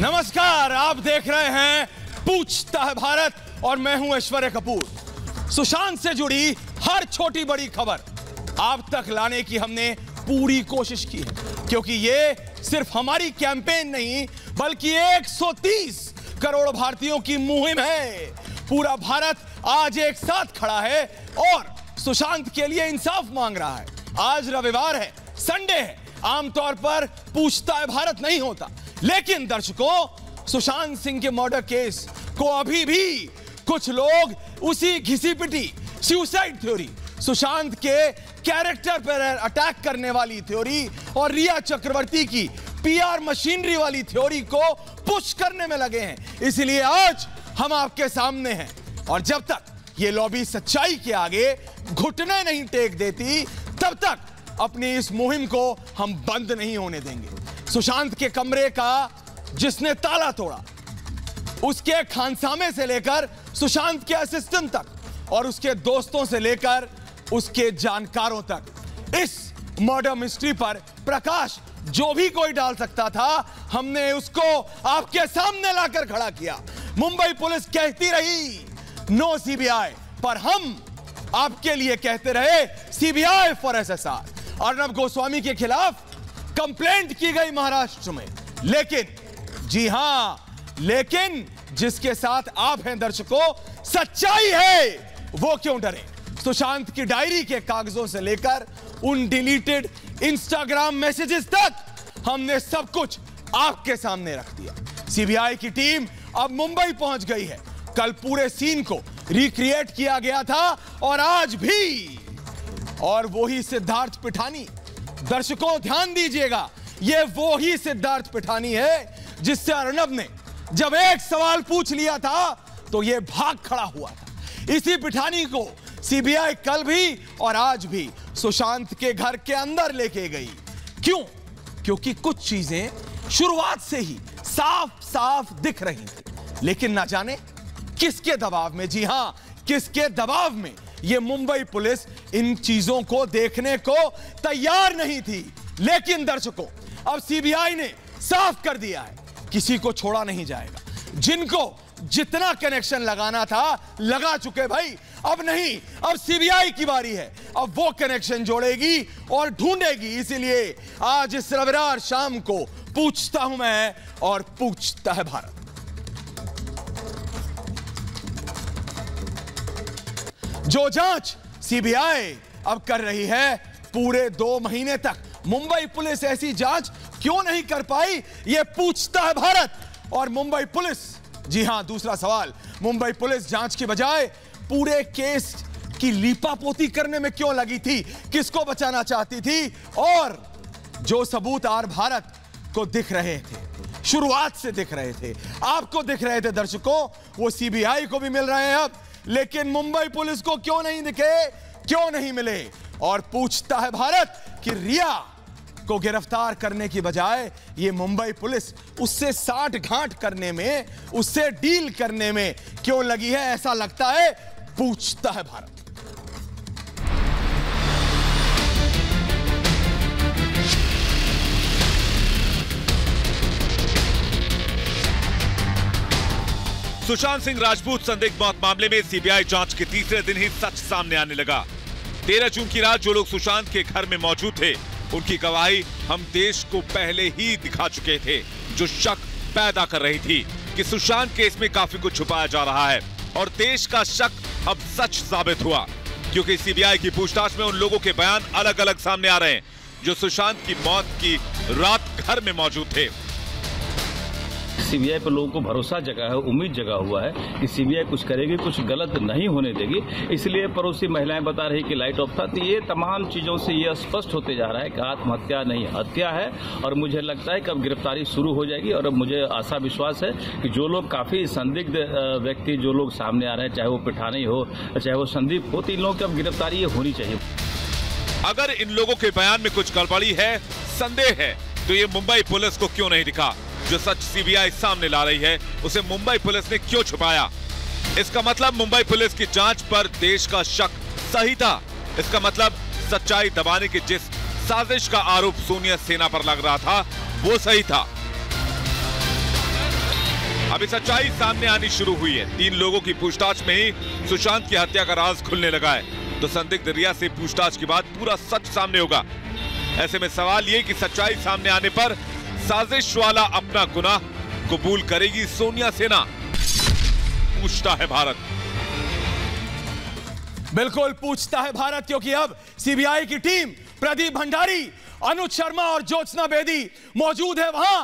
नमस्कार, आप देख रहे हैं पूछता है भारत और मैं हूं ऐश्वर्य कपूर। सुशांत से जुड़ी हर छोटी बड़ी खबर आप तक लाने की हमने पूरी कोशिश की है, क्योंकि ये सिर्फ हमारी कैंपेन नहीं बल्कि 130 करोड़ भारतीयों की मुहिम है। पूरा भारत आज एक साथ खड़ा है और सुशांत के लिए इंसाफ मांग रहा है। आज रविवार है, संडे है, आमतौर पर पूछता है भारत नहीं होता, लेकिन दर्शकों, सुशांत सिंह के मर्डर केस को अभी भी कुछ लोग उसी घिसी पिटी सुसाइड थ्योरी, सुशांत के कैरेक्टर पर अटैक करने वाली थ्योरी और रिया चक्रवर्ती की पीआर मशीनरी वाली थ्योरी को पुश करने में लगे हैं। इसलिए आज हम आपके सामने हैं और जब तक ये लॉबी सच्चाई के आगे घुटने नहीं टेक देती, तब तक अपनी इस मुहिम को हम बंद नहीं होने देंगे। सुशांत के कमरे का जिसने ताला तोड़ा, उसके खानसामे से लेकर सुशांत के असिस्टेंट तक और उसके दोस्तों से लेकर उसके जानकारों तक, इस मर्डर मिस्ट्री पर प्रकाश जो भी कोई डाल सकता था, हमने उसको आपके सामने लाकर खड़ा किया। मुंबई पुलिस कहती रही नो सीबीआई, पर हम आपके लिए कहते रहे CBI for SSR. Arnab Goswami के खिलाफ कंप्लेंट की गई महाराष्ट्र में, लेकिन जी हां, लेकिन जिसके साथ आप हैं दर्शकों, सच्चाई है, वो क्यों डरे। सुशांत की डायरी के कागजों से लेकर उन डिलीटेड इंस्टाग्राम मैसेजेस तक हमने सब कुछ आपके सामने रख दिया। सीबीआई की टीम अब मुंबई पहुंच गई है। कल पूरे सीन को रिक्रिएट किया गया था और आज भी, और वही सिद्धार्थ पिठानी, दर्शकों ध्यान दीजिएगा, यह वो ही सिद्धार्थ पिठानी है जिससे अर्नब ने जब एक सवाल पूछ लिया था तो यह भाग खड़ा हुआ था। इसी पिठानी को सीबीआई कल भी और आज भी सुशांत के घर के अंदर लेके गई। क्यों? क्योंकि कुछ चीजें शुरुआत से ही साफ साफ दिख रही थी, लेकिन ना जाने किसके दबाव में, जी हां, किसके दबाव में यह मुंबई पुलिस इन चीजों को देखने को तैयार नहीं थी। लेकिन दर्शकों, अब सीबीआई ने साफ कर दिया है, किसी को छोड़ा नहीं जाएगा। जिनको जितना कनेक्शन लगाना था लगा चुके भाई, अब नहीं, अब सीबीआई की बारी है। अब वो कनेक्शन जोड़ेगी और ढूंढेगी। इसीलिए आज इस रविवार शाम को पूछता हूं मैं और पूछता है भारत। जो जांच सीबीआई अब कर रही है, पूरे 2 महीने तक मुंबई पुलिस ऐसी जांच क्यों नहीं कर पाई, यह पूछता है भारत। और मुंबई पुलिस, जी हां, दूसरा सवाल, मुंबई पुलिस जांच की बजाय पूरे केस की लीपापोती करने में क्यों लगी थी, किसको बचाना चाहती थी। और जो सबूत आर भारत को दिख रहे थे, शुरुआत से दिख रहे थे, आपको दिख रहे थे दर्शकों, वो सीबीआई को भी मिल रहे हैं अब, लेकिन मुंबई पुलिस को क्यों नहीं दिखे, क्यों नहीं मिले। और पूछता है भारत कि रिया को गिरफ्तार करने की बजाय ये मुंबई पुलिस उससे साठ गांठ करने में, उससे डील करने में क्यों लगी है, ऐसा लगता है। पूछता है भारत। सुशांत सिंह राजपूत संदिग्ध मौत मामले में सीबीआई जांच के तीसरे दिन ही सच सामने आने लगा। 13 जून की रात जो लोग सुशांत के घर में मौजूद थे, उनकी गवाही हम देश को पहले ही दिखा चुके थे, जो शक पैदा कर रही थी कि सुशांत केस में काफी कुछ छुपाया जा रहा है। और देश का शक अब सच साबित हुआ, क्योंकि सीबीआई की पूछताछ में उन लोगों के बयान अलग अलग सामने आ रहे हैं जो सुशांत की मौत की रात घर में मौजूद थे। सीबीआई पर लोगों को भरोसा जगा है, उम्मीद जगा हुआ है कि सीबीआई कुछ करेगी, कुछ गलत नहीं होने देगी। इसलिए पड़ोसी महिलाएं बता रही कि लाइट ऑफ था। तो ये तमाम चीजों से ये स्पष्ट होते जा रहा है कि आत्महत्या नहीं हत्या है। और मुझे लगता है कि अब गिरफ्तारी शुरू हो जाएगी। और अब मुझे आशा विश्वास है कि जो लोग काफी संदिग्ध व्यक्ति जो लोग सामने आ रहे हैं, चाहे वो पिठानी हो चाहे वो संदीप हो, तो इन लोगों की अब गिरफ्तारी होनी चाहिए। अगर इन लोगों के बयान में कुछ गड़बड़ी है, संदेह है, तो ये मुंबई पुलिस को क्यों नहीं दिखा। जो सच सीबीआई सामने ला रही है, उसे मुंबई पुलिस ने क्यों छुपाया। इसका मतलब मुंबई पुलिस की जांच पर देश का शक सही था। इसका मतलब सच्चाई दबाने की जिस साजिश का आरोप सोनिया सेना पर लग रहा था, वो सही था। अभी सच्चाई सामने आनी शुरू हुई है। 3 लोगों की पूछताछ में ही सुशांत की हत्या का राज खुलने लगा है। तो संदिग्ध रिया से पूछताछ के बाद पूरा सच सामने होगा। ऐसे में सवाल ये कि सच्चाई सामने आने पर साजिश वाला अपना गुनाह कबूल करेगी सोनिया सेना, पूछता है भारत। बिल्कुल पूछता है भारत, क्योंकि अब सीबीआई की टीम प्रदीप भंडारी, अनुज शर्मा और ज्योत्सना बेदी मौजूद है वहां।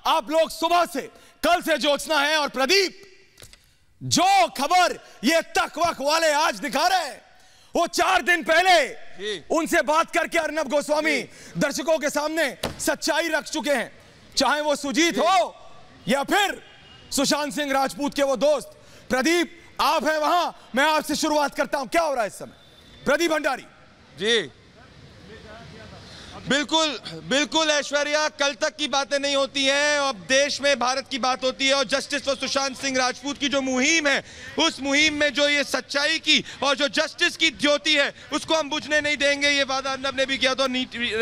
आप लोग सुबह से, कल से ज्योत्सना है और प्रदीप, जो खबर ये तक वक वाले आज दिखा रहे हैं, वो 4 दिन पहले उनसे बात करके अर्नब गोस्वामी दर्शकों के सामने सच्चाई रख चुके हैं। चाहे वो सुजीत हो या फिर सुशांत सिंह राजपूत के वो दोस्त। प्रदीप, आप हैं वहां, मैं आपसे शुरुआत करता हूं। क्या हो रहा है इस समय? प्रदीप भंडारी जी। बिल्कुल बिल्कुल ऐश्वर्या, कल तक की बातें नहीं होती हैं, अब देश में भारत की बात होती है। और जस्टिस फॉर सुशांत सिंह राजपूत की जो मुहिम है, उस मुहिम में जो ये सच्चाई की और जो जस्टिस की ज्योति है, उसको हम बुझने नहीं देंगे। ये वादा अर्नब ने भी किया, तो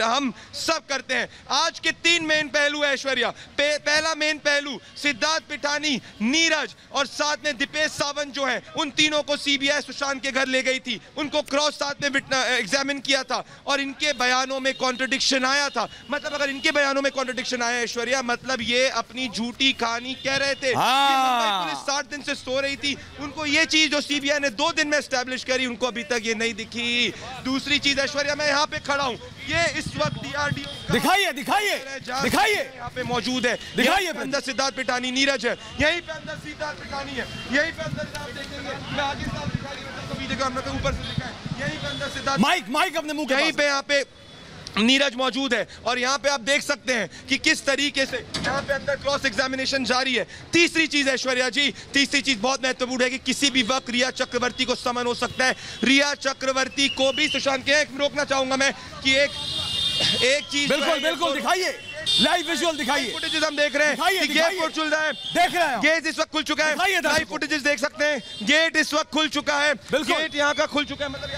हम सब करते हैं। आज के 3 मेन पहलू है ऐश्वर्या। पहला मेन पहलू, सिद्धार्थ पिठानी, नीरज और साथ में दीपेश सावंत जो है, उन तीनों को सीबीआई सुशांत के घर ले गई थी। उनको क्रॉस साथ में एग्जामिन किया था और इनके बयानों में कॉन्ट्रडिक्शन आया था। मतलब अगर इनके बयानों में कॉन्ट्रडिक्शन आया ऐश्वर्या, मतलब ये अपनी झूठी कहानी कह रहे थे। मुंबई पुलिस 60 दिन से सो रही थी। उनको ये चीज जो सीबीआई ने 2 दिन में एस्टैब्लिश करी, उनको अभी तक ये नहीं दिखी। दूसरी चीज ऐश्वर्या, मैं यहाँ पे खड़ा हूँ, ये इस वक्त डीआरडीओ दिखाइए दिखाइए दिखाइए यहाँ पे मौजूद है। दिखाइए। अंदर सिद्धार्थ पिठानी, नीरज है, यहीं पे अंदर सिद्धार्थ पिठानी है, यहीं पे अंदर आप देखेंगे, मैं आगे से दिखाई ऊपर से दिखाएं, यहीं पे अंदर सिद्धार्थ, माइक अपने मुंह के यहीं पे यहाँ पे नीरज मौजूद है। और यहाँ पे आप देख सकते हैं कि किस तरीके से यहाँ पे अंदर क्रॉस एग्जामिनेशन जारी है। तीसरी चीज ऐश्वर्या जी, तीसरी चीज बहुत महत्वपूर्ण है कि किसी भी वक्त रिया चक्रवर्ती को समन हो सकता है। रिया चक्रवर्ती को भी सुशांत के, रोकना चाहूंगा मैं कि एक चीज, बिल्कुल दिखाइए, लाइव विजुअल दिखाइए। फुटेजेस हम देख रहे हैं कि गेट खुल चल रहा है, देख रहे हैं, गेट इस वक्त खुल चुका है। लाइव फुटेजेस देख सकते हैं, गेट इस वक्त खुल चुका है, गेट यहाँ का खुल चुका है। मतलब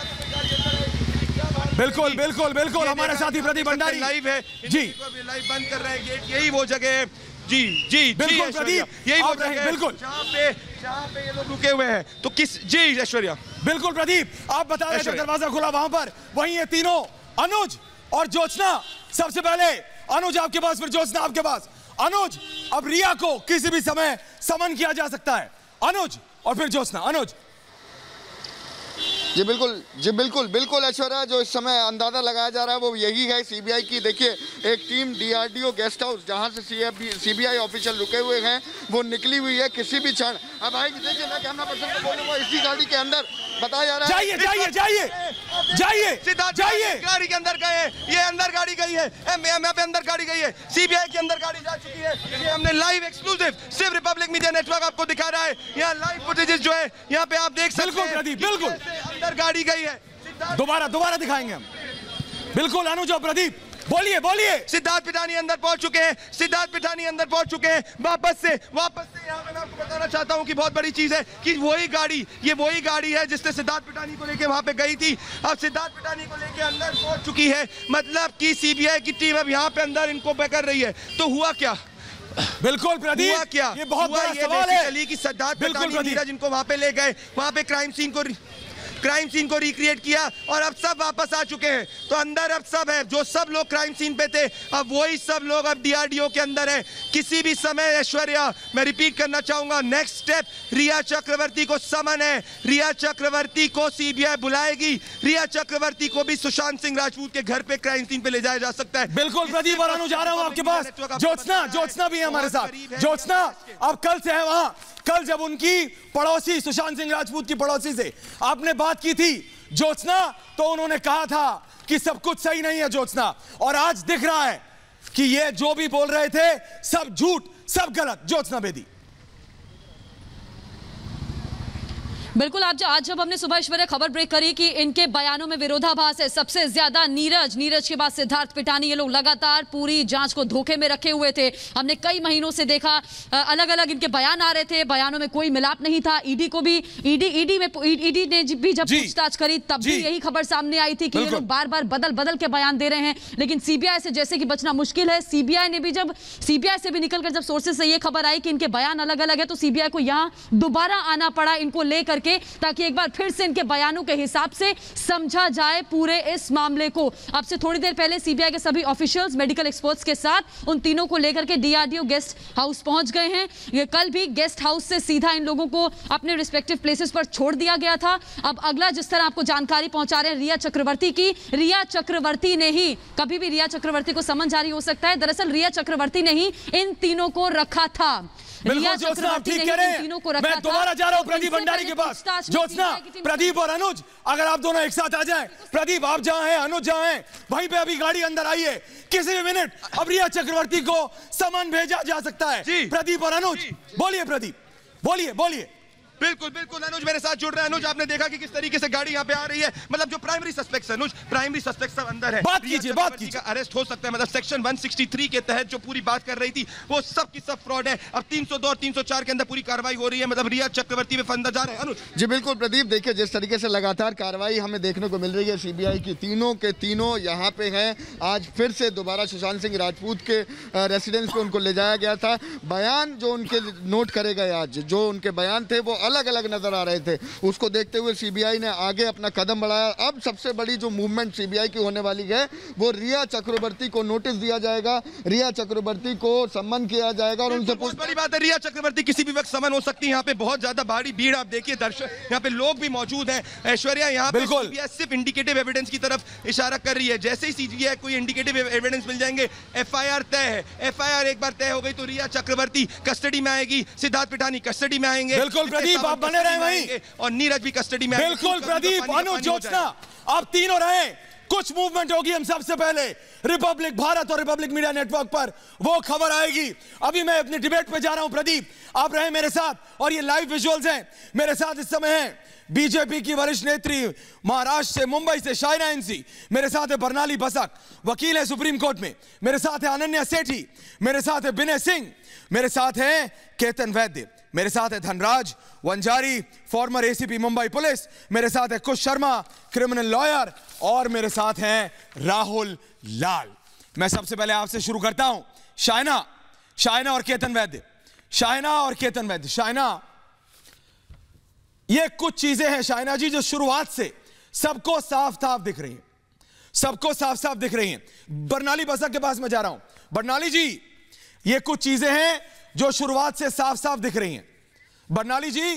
बिल्कुल हमारे साथी प्रदीप भंडारी लाइव है जी, लाइव बंद कर रहे हैं गेट। यही वो जगह है जी बिल्कुल प्रदीप, यही वो जगह है बिल्कुल जहाँ पे ये लोग रुके हुए हैं। तो किस जी ऐश्वर्या, बिल्कुल प्रदीप, आप बता रहे थे दरवाजा खुला वहां पर, वहीं ये तीनों अनुज और ज्योत्सना। सबसे पहले अनुज आपके पास, फिर ज्योत्सना आपके पास। अनुज, अब रिया को किसी भी समय समन किया जा सकता है। अनुज और फिर ज्योत्सना। अनुज जी बिल्कुल ऐश्वर्या, जो इस समय अंदाजा लगाया जा रहा है वो यही है। सीबीआई की देखिए एक टीम डीआरडीओ गेस्ट हाउस, जहां से सीबीआई ऑफिशियल रुके हुए हैं, वो निकली हुई है किसी भी क्षण। अब आएगी, देखिए मैं कैमरा पर्सन को बोलूंगा, इसी गाड़ी के अंदर बताया जा रहा है। जाइए गाड़ी के अंदर गए, ये अंदर गाड़ी गई है, यहाँ पे अंदर गाड़ी गई है, सीबीआई के अंदर गाड़ी जा चुकी है। ये हमने लाइव एक्सक्लूसिव सिर्फ रिपब्लिक मीडिया नेटवर्क आपको दिखा रहा है। यहाँ लाइव फुटेजेस जो है यहाँ पे आप देख सकते हैं, बिल्कुल अंदर गाड़ी गई है। दोबारा दिखाएंगे हम। बिल्कुल अनुज और प्रदीप, बोलिए। सिद्धार्थ पिठानी अंदर पहुंच चुके हैं, वापस से यहाँ मैं आपको बताना चाहता हूं कि बहुत बड़ी चीज है कि ये वही गाड़ी है जिसने सिद्धार्थ पिठानी को लेके वहां पे गई थी। अब सिद्धार्थ पिठानी को लेके अंदर पहुंच चुकी है, मतलब कि सीबीआई की टीम अब यहाँ पे अंदर इनको पकड़ रही है। तो हुआ क्या? बिल्कुल प्रदीप, हुआ क्या? ये बहुत बड़ा सवाल है कि सिद्धार्थ पिठानी नीरज इनको वहां पे ले गए, वहां पे क्राइम सीन को रिक्रिएट किया और अब सब वापस आ चुके हैं। तो अंदर अब सब है, जो सब लोग क्राइम सीन पे थे, अब वही सब लोग अब डीआरडीओ के अंदर है। किसी भी समय ऐश्वर्या, मैं रिपीट करना चाहूंगा, नेक्स्ट स्टेप रिया चक्रवर्ती को समन है, रिया चक्रवर्ती को सीबीआई बुलाएगी, रिया चक्रवर्ती को भी सुशांत सिंह राजपूत के घर पे क्राइम सीन पे ले जाया जा सकता है। बिल्कुल प्रदीप और अनुज, आ रहा हूं आपके पास। ज्योत्सना भी है हमारे साथ। ज्योत्सना अब कल से है वहां। कल जब उनकी पड़ोसी, सुशांत सिंह राजपूत की पड़ोसी से आपने बात की थी ज्योत्सना, तो उन्होंने कहा था कि सब कुछ सही नहीं है ज्योत्सना, और आज दिख रहा है कि ये जो भी बोल रहे थे सब झूठ, सब गलत। ज्योत्सना बेदी बिल्कुल, आज जब हमने सुबह ऐश्वर्या खबर ब्रेक करी कि इनके बयानों में विरोधाभास है, सबसे ज्यादा नीरज के बाद सिद्धार्थ पिठानी, ये लोग लगातार पूरी जांच को धोखे में रखे हुए थे। हमने कई महीनों से देखा, अलग अलग इनके बयान आ रहे थे, बयानों में कोई मिलाप नहीं था। ईडी ने भी जब पूछताछ करी तब भी यही खबर सामने आई थी कि ये लोग बार बार बदल के बयान दे रहे हैं, लेकिन सीबीआई से जैसे कि बचना मुश्किल है। सीबीआई से भी निकलकर जब सोर्सेज से ये खबर आई कि इनके बयान अलग अलग है, तो सीबीआई को यहां दोबारा आना पड़ा इनको लेकर के, ताकि एक बार फिर से इनके बयानों के हिसाब से समझा जाए पूरे इस मामले को। अब से थोड़ी देर पहले सीबीआई के सभी ऑफिशियल्स, मेडिकल एक्सपर्ट्स के साथ उन तीनों को लेकर के डीआरडीओ गेस्ट हाउस पहुंच गए हैं। ये कल भी गेस्ट हाउस से सीधा इन लोगों को अपने रिस्पेक्टिव प्लेसेस पर छोड़ दिया गया था। अब अगला जिस तरह आपको जानकारी पहुंचा रहे हैं रिया चक्रवर्ती की, रिया चक्रवर्ती ने ही, कभी भी रिया चक्रवर्ती को समन जारी हो सकता है, दरअसल रिया चक्रवर्ती ने ही इन तीनों को रखा था। ज्योत्सना, आप ठीक कह रहे हैं। मैं दोबारा जा रहा हूं प्रदीप भंडारी के पास। ज्योत्सना, प्रदीप और अनुज, अगर आप दोनों एक साथ आ जाएं, प्रदीप आप जहां हैं, अनुज जहां हैं, वहीं पे अभी गाड़ी अंदर आई है। किसी भी मिनट अब रिया चक्रवर्ती को समन भेजा जा सकता है। प्रदीप और अनुज, बोलिए प्रदीप, बोलिए। बिल्कुल अनुज मेरे साथ जुड़ रहे हैं। अनुज, आपने देखा कि किस तरीके से गाड़ी यहाँ पे आ रही है, मतलब जो प्राइमरी सस्पेक्ट्स है, अनुज प्राइमरी सस्पेक्ट्स सब अंदर है। बात कीजिए का अरेस्ट हो सकता है, मतलब सेक्शन 163 के तहत जो पूरी बात कर रही थी वो सब की सब फ्रॉड है। अब 302 और 304 के अंदर पूरी कार्रवाई हो रही है, मतलब रिया चक्रवर्ती में फंदा जा रहा है। अनुज जी बिल्कुल प्रदीप, देखिए जिस तरीके से लगातार कार्रवाई हमें देखने को मिल रही है सीबीआई की, तीनों के तीनों यहाँ पे हैं। आज फिर से दोबारा सुशांत सिंह राजपूत के रेसिडेंस पे उनको ले जाया गया था। बयान जो उनके नोट करे गए, आज जो उनके बयान थे वो अलग अलग नजर आ रहे थे। उसको देखते हुए सीबीआई ने आगे अपना कदम बढ़ाया। अब सबसे बड़ी जो मूवमेंट सीबीआई की होने वाली है वो रिया चक्रवर्ती को नोटिस दिया जाएगा, रिया चक्रवर्ती को सम्मन किया जाएगा और उनसे बहुत बड़ी बात है, रिया चक्रवर्ती किसी भी वक्त समन हो सकती है। यहाँ पे बहुत ज्यादा भारी भीड़, आप देखिए दर्शक, यहाँ पे लोग भी मौजूद हैं। ऐश्वर्या, यहाँ पे सीबीआई सिर्फ इंडिकेटिव एविडेंस की तरफ इशारा कर रही है। जैसे ही सीबीआई कोई इंडिकेटिव एविडेंस मिल जाएंगे, एफआईआर तय है। एफआईआर एक बार तय हो गई तो रिया चक्रवर्ती कस्टडी में आएगी, सिद्धार्थ पिठानी कस्टडी में आएंगे। बिल्कुल प्रदीप, आप बने रहे वहीं, और नीरज भी कस्टडी में। बिल्कुल प्रदीप, अनुज, ज्योत्सना, आप तीनों रहे। कुछ मूवमेंट होगी, हम सबसे पहले रिपब्लिक भारत और रिपब्लिक मीडिया नेटवर्क पर वो खबर आएगी। अभी मैं अपनी डिबेट पे जा रहा हूं। प्रदीप, आप रहे मेरे साथ, और ये लाइव विजुअल्स हैं। मेरे साथ इस समय है बीजेपी की वरिष्ठ नेत्री महाराष्ट्र से, मुंबई से शाइना इंसी, मेरे साथ है बरनाली बसक, वकील है सुप्रीम कोर्ट में, मेरे साथ है अनन्या सेठी, मेरे साथ है विनय सिंह, मेरे साथ है केतन वैद्य, मेरे साथ है Dhanraj Vanjari, former ACP Mumbai police, मेरे साथ है कुश शर्मा, क्रिमिनल लॉयर, और मेरे साथ हैं राहुल लाल। मैं सबसे पहले आपसे शुरू करता हूं, शाइना और केतन वैद्य। शाइना, ये कुछ चीजें हैं शाइना जी जो शुरुआत से सबको साफ दिख रही हैं। बरनाली बसक के पास मैं जा रहा हूं। बरनाली जी, ये कुछ चीजें हैं जो शुरुआत से साफ दिख रही हैं। बरनाली जी,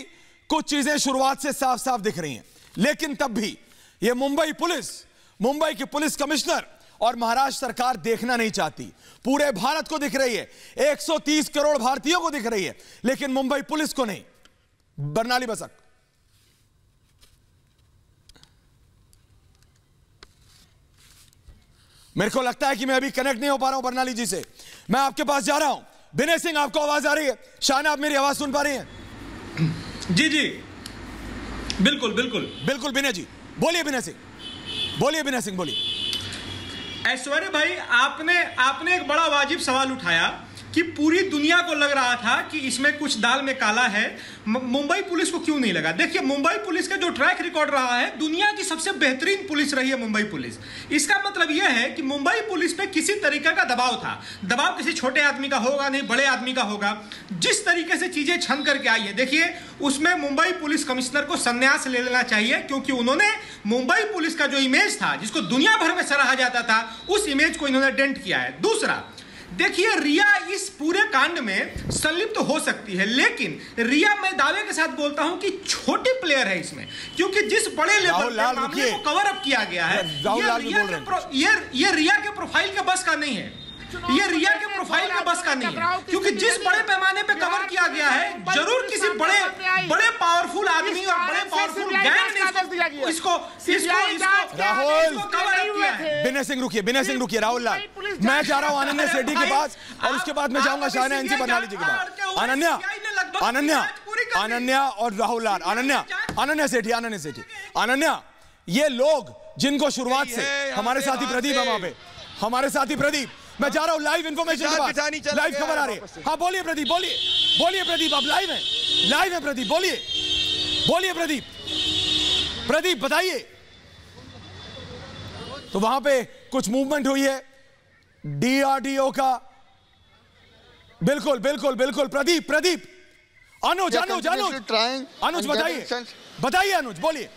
कुछ चीजें शुरुआत से साफ दिख रही हैं, लेकिन तब भी ये मुंबई के पुलिस कमिश्नर और महाराष्ट्र सरकार देखना नहीं चाहती। पूरे भारत को दिख रही है, 130 करोड़ भारतीयों को दिख रही है, लेकिन मुंबई पुलिस को नहीं। बरनाली बसक, मेरे को लगता है कि मैं अभी कनेक्ट नहीं हो पा रहा हूं बरनाली जी से। मैं आपके पास जा रहा हूं। विनय सिंह, आपको आवाज आ रही है? शाइना, आप मेरी आवाज सुन पा रही हैं? जी, बिल्कुल। विनय जी, बोलिए। विनय सिंह बोलिए। ऐश्वर्या भाई, आपने एक बड़ा वाजिब सवाल उठाया कि पूरी दुनिया को लग रहा था कि इसमें कुछ दाल में काला है, मुंबई पुलिस को क्यों नहीं लगा? देखिए, मुंबई पुलिस का जो ट्रैक रिकॉर्ड रहा है, दुनिया की सबसे बेहतरीन पुलिस रही है मुंबई पुलिस। इसका मतलब यह है कि मुंबई पुलिस पे किसी तरीके का दबाव था। दबाव किसी छोटे आदमी का होगा नहीं, बड़े आदमी का होगा। जिस तरीके से चीजें छन करके आई है, देखिए, उसमें मुंबई पुलिस कमिश्नर को संन्यास ले लेना चाहिए, क्योंकि उन्होंने मुंबई पुलिस का जो इमेज था, जिसको दुनिया भर में सराहा जाता था, उस इमेज को इन्होंने डेंट किया है। दूसरा, देखिए, रिया इस पूरे कांड में संलिप्त तो हो सकती है, लेकिन रिया, मैं दावे के साथ बोलता हूं कि छोटी प्लेयर है इसमें, क्योंकि जिस बड़े लेवल पे मामले को कवर अप किया गया है, ये रिया के प्रोफाइल के बस का नहीं है। ये रिया के प्रोफाइल का बस का नहीं है, क्योंकि जिस बड़े पैमाने पे कवर किया गया है, जरूर किसी बड़े पावरफुल आदमी और बड़े पावरफुल गैंग ने इसको कवर किया है। विनय सिंह रुकिए। राहुल लाल, मैं जा रहा हूं अनन्या सेठी के पास, और उसके बाद मैं जाऊंगा शाइना इंसी बरनाली जी के पास। अनन्या और राहुल लाल। अनन्या, अनन्या सेठी, अनन्या, ये लोग जिनको शुरुआत से हमारे साथी प्रदीप है वहां पे, हमारे साथी प्रदीप, मैं जा रहा हूं लाइव इंफॉर्मेशन के बाद, लाइव खबर आ रही है। हाँ बोलिए प्रदीप, बोलिए प्रदीप, आप लाइव हैं प्रदीप, बोलिए प्रदीप बताइए। तो वहां पे कुछ मूवमेंट हुई है डीआरडीओ का, बिल्कुल प्रदीप, अनुज बताइए अनुज, बोलिए।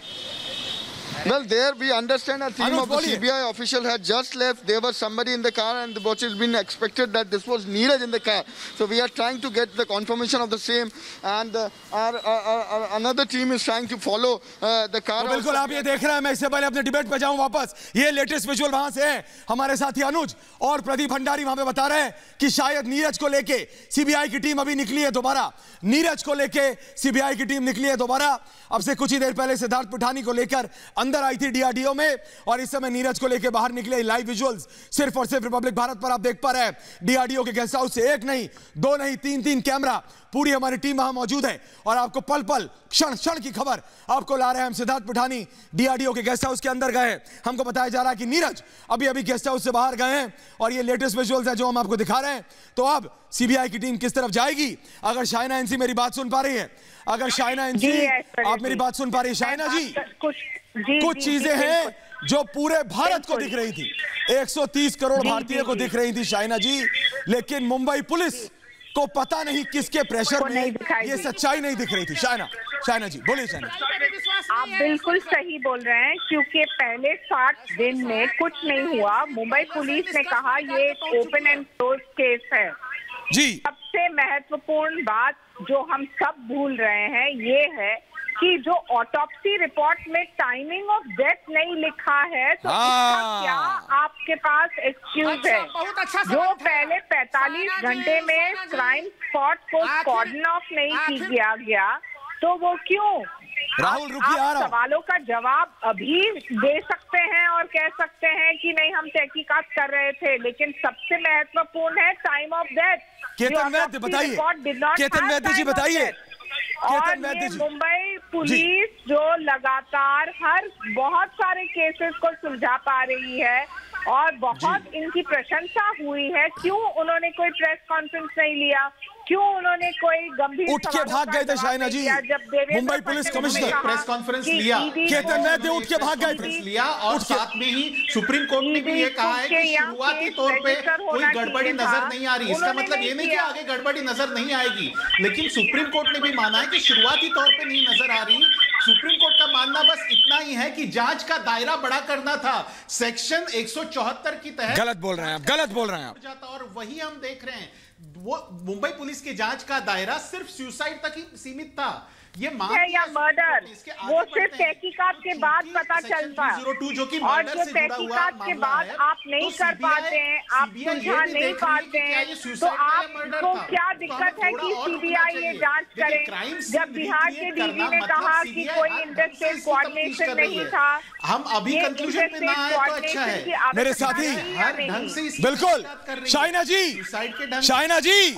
Well, there we understand a team of the CBI official had just left. There was somebody in the car, and what is been expected that this was Neeraj in the car. So we are trying to get the confirmation of the same, and our another team is trying to follow the car. तो बिल्कुल आप ये देख रहे हैं, मैं इससे पहले अपने डिबेट पे जाऊं वापस, ये लेटेस्ट विजुअल वहां से है। हमारे साथी अनुज और प्रदीप भंडारी वहां पे बता रहे हैं कि शायद नीरज को लेके सीबीआई की टीम अभी निकली है दोबारा, नीरज को लेके सीबीआई की टीम निकली है दोबारा। अब से कुछ ही देर पहले सिद्धार्थ पिठानी को लेकर अंदर आई थी डीआरडीओ में, और इस समय नीरज को लेकर बाहर निकले। लाइव विजुअल्स सिर्फ और सिर्फ रिपब्लिक भारत पर आप देख पा रहे हैं। डीआरडीओ के गेस्ट हाउस से एक नहीं, दो नहीं, तीन कैमरा, पूरी हमारी टीम वहां मौजूद है और आपको पल पल क्षण की खबर आपको ला रहे हैं हम। सिद्धार्थ पिठानी डीआरडीओ के गेस्ट हाउस के अंदर गए, हमको बताया जा रहा है कि नीरज अभी गेस्ट हाउस से बाहर गए हैं, और ये लेटेस्ट विजुअल्स है जो हम आपको दिखा रहे हैं। तो अब सीबीआई की टीम किस तरफ जाएगी? अगर शाइना एनसी मेरी बात सुन पा रही है, अगर शाइना एनसी आप मेरी बात सुन पा रही है, शाइना जी, कुछ चीजें हैं जो पूरे भारत को दिख रही थी, 130 करोड़ भारतीयों को दिख रही थी शाइना जी, लेकिन मुंबई पुलिस को पता नहीं किसके प्रेशर में ये सच्चाई नहीं दिख रही थी। शाइना जी बोलिए। शाइना, आप बिल्कुल सही बोल रहे हैं, क्योंकि पहले 60 दिन में कुछ नहीं हुआ। मुंबई पुलिस ने कहा ये एक ओपन एंड क्लोज केस है जी। सबसे महत्वपूर्ण बात जो हम सब भूल रहे हैं ये है कि जो ऑटोप्सी रिपोर्ट में टाइमिंग ऑफ डेथ नहीं लिखा है, तो इसका क्या आपके पास एक्सक्यूज है? जो पहले 45 घंटे में क्राइम स्पॉट को कॉर्डन ऑफ नहीं किया गया, तो वो क्यों? राहुल रुकिए, आ रहा हूं। सवालों का जवाब अभी दे सकते हैं और कह सकते हैं कि नहीं हम तहकीकात कर रहे थे, लेकिन सबसे महत्वपूर्ण है टाइम ऑफ डेथ। केतन वैद्य बताइए, केतन वैद्य जी बताइए। और ये मुंबई पुलिस जो लगातार बहुत सारे केसेस को सुलझा पा रही है और बहुत इनकी प्रशंसा हुई है, क्यों उन्होंने कोई प्रेस कॉन्फ्रेंस नहीं लिया? क्यों उन्होंने कोई गंभीर उठ के भाग गए थे Shaina ji? Mumbai police commissioner press conference लिया, केतन वैद्य उठ के भाग गए थे लिया, और साथ में ही सुप्रीम कोर्ट ने भी ये कहा है कि शुरुआती तौर पे कोई गड़बड़ी नजर नहीं आ रही। इसका मतलब ये नहीं कि आगे गड़बड़ी नजर नहीं आएगी, लेकिन सुप्रीम कोर्ट ने भी माना है कि शुरुआती तौर पे नहीं नजर आ रही। सुप्रीम कोर्ट का मानना बस इतना ही है कि जांच का दायरा बड़ा करना था, सेक्शन 174 की तहत। गलत बोल रहे हैं आप। और वही हम देख रहे हैं, वो मुंबई पुलिस की जांच का दायरा सिर्फ सुसाइड तक ही सीमित था। ये है या मर्डर, वो सिर्फ तहकीकात के बाद पता चलता है, और जो तहकीकात के बाद आप नहीं कर पाते हैं, आप सुलझा नहीं पाते हैं, तो आपको क्या दिक्कत है कि सीबीआई ये जांच करे? जब बिहार के डीजी ने कहा कि कोई इंटरस्टेट कोऑर्डिनेशन नहीं था, हम अभी कंक्लूजन पे ना आए तो अच्छा है। मेरे साथी बिल्कुल शाइना जी,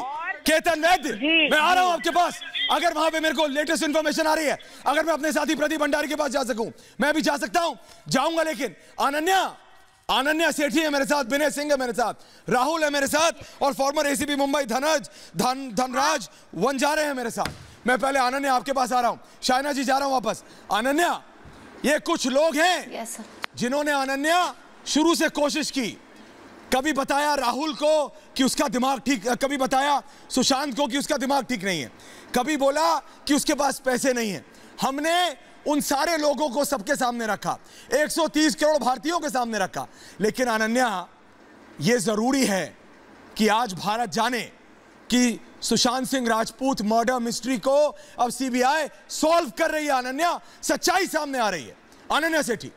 केतन वैद्य, मैं आ रहा हूं आपके पास। अगर वहां पे मेरे को लेटेस्ट इंफॉर्मेशन आ रही है, अगर मैं अपने साथी प्रदीप भंडारी के पास जा सकूं, मैं भी जा सकता हूं, जाऊंगा। लेकिन अनन्या सेठी है मेरे साथ, विनय सिंह है मेरे साथ, राहुल है मेरे साथ, और फॉर्मर एसीपी मुंबई धनराज वंजारे हैं मेरे साथ। मैं पहले अनन्या आपके पास आ रहा हूं, शाइना जी जा रहा हूं वापस। अनन्या, ये कुछ लोग हैं जिन्होंने अनन्या शुरू से कोशिश की, कभी बताया राहुल को कि उसका दिमाग ठीक, कभी बताया सुशांत को कि उसका दिमाग ठीक नहीं है, कभी बोला कि उसके पास पैसे नहीं है। हमने उन सारे लोगों को सबके सामने रखा, 130 करोड़ भारतीयों के सामने रखा। लेकिन अनन्या, यह जरूरी है कि आज भारत जाने कि सुशांत सिंह राजपूत मर्डर मिस्ट्री को अब सीबीआई सॉल्व कर रही है। अनन्या, सच्चाई सामने आ रही है। अनन्या सेठी।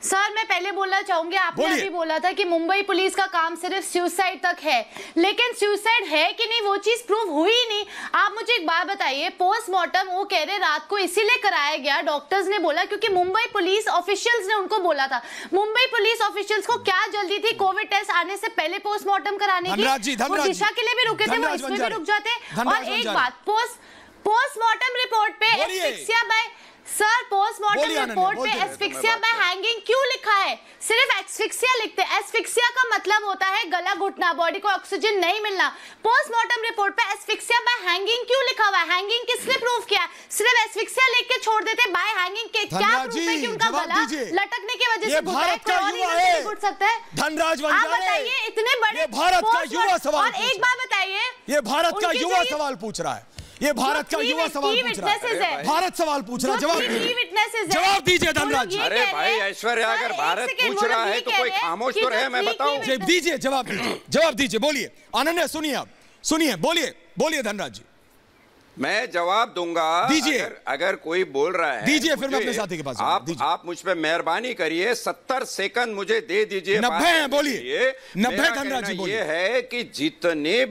सर मैं पहले बोलना चाहूंगी, आपने अभी बोला था कि मुंबई पुलिस का काम सिर्फ सुसाइड तक है, लेकिन सुसाइड है कि नहीं वो चीज प्रूव हुई नहीं। आप मुझे एक बात बताइए, पोस्टमार्टम वो कह रहे रात को इसीलिए कराया गया, डॉक्टर्स ने बोला क्योंकि मुंबई पुलिस ऑफिशियल्स ने उनको बोला था। मुंबई पुलिस ऑफिशियल्स को क्या जल्दी थी कोविड टेस्ट आने से पहले पोस्टमार्टम कराने की? वो दिशा के लिए भी रुके थे, वो इसमें भी रुक जाते। और एक बात, पोस्टमार्टम रिपोर्ट पे asphyxia by sir postmortem report पे एस्फिक्सिया बाय हैंगिंग क्यों लिखा है? सिर्फ एस्फिक्सिया लिखते हैं। एस्फिक्सिया का मतलब होता है गला घुटना, बॉडी को ऑक्सीजन नहीं मिलना। पोस्टमार्टम रिपोर्ट पे एस्फिक्सिया बाय हैंगिंग क्यों लिखा हुआ है? हैंगिंग किसने प्रूव किया? सिर्फ एस्फिक्सिया लिख के छोड़ देते, बाय हैंगिंग के क्या प्रूफ है कि उनका गला लटकने की वजह से घुट सकता है? धनराज आप बताइए, इतने बड़े भारत का युवा सवाल, और एक बात बताइए, ये भारत का युवा सवाल पूछ रहा है, ये भारत का युवा सवाल पूछ रहा है, भारत सवाल पूछ रहा है, जवाब दीजिए धनराज। अरे भाई ऐश्वर्या, अगर भारत पूछ रहा है तो कोई खामोश तो रहे, मैं बताऊं। दीजिए जवाब दीजिए, जवाब दीजिए, बोलिए अनन्या, सुनिए आप, सुनिए, बोलिए धनराज जी। मैं जवाब दूंगा, दीजिए। अगर कोई बोल रहा है दीजिए, फिर मैं अपने साथी के पास आप मुझ पे मेहरबानी करिए, 70 सेकंड मुझे दे दीजिए। 90 है, बोलिए 90 धनराज जी बोलिए। ये है कि जितने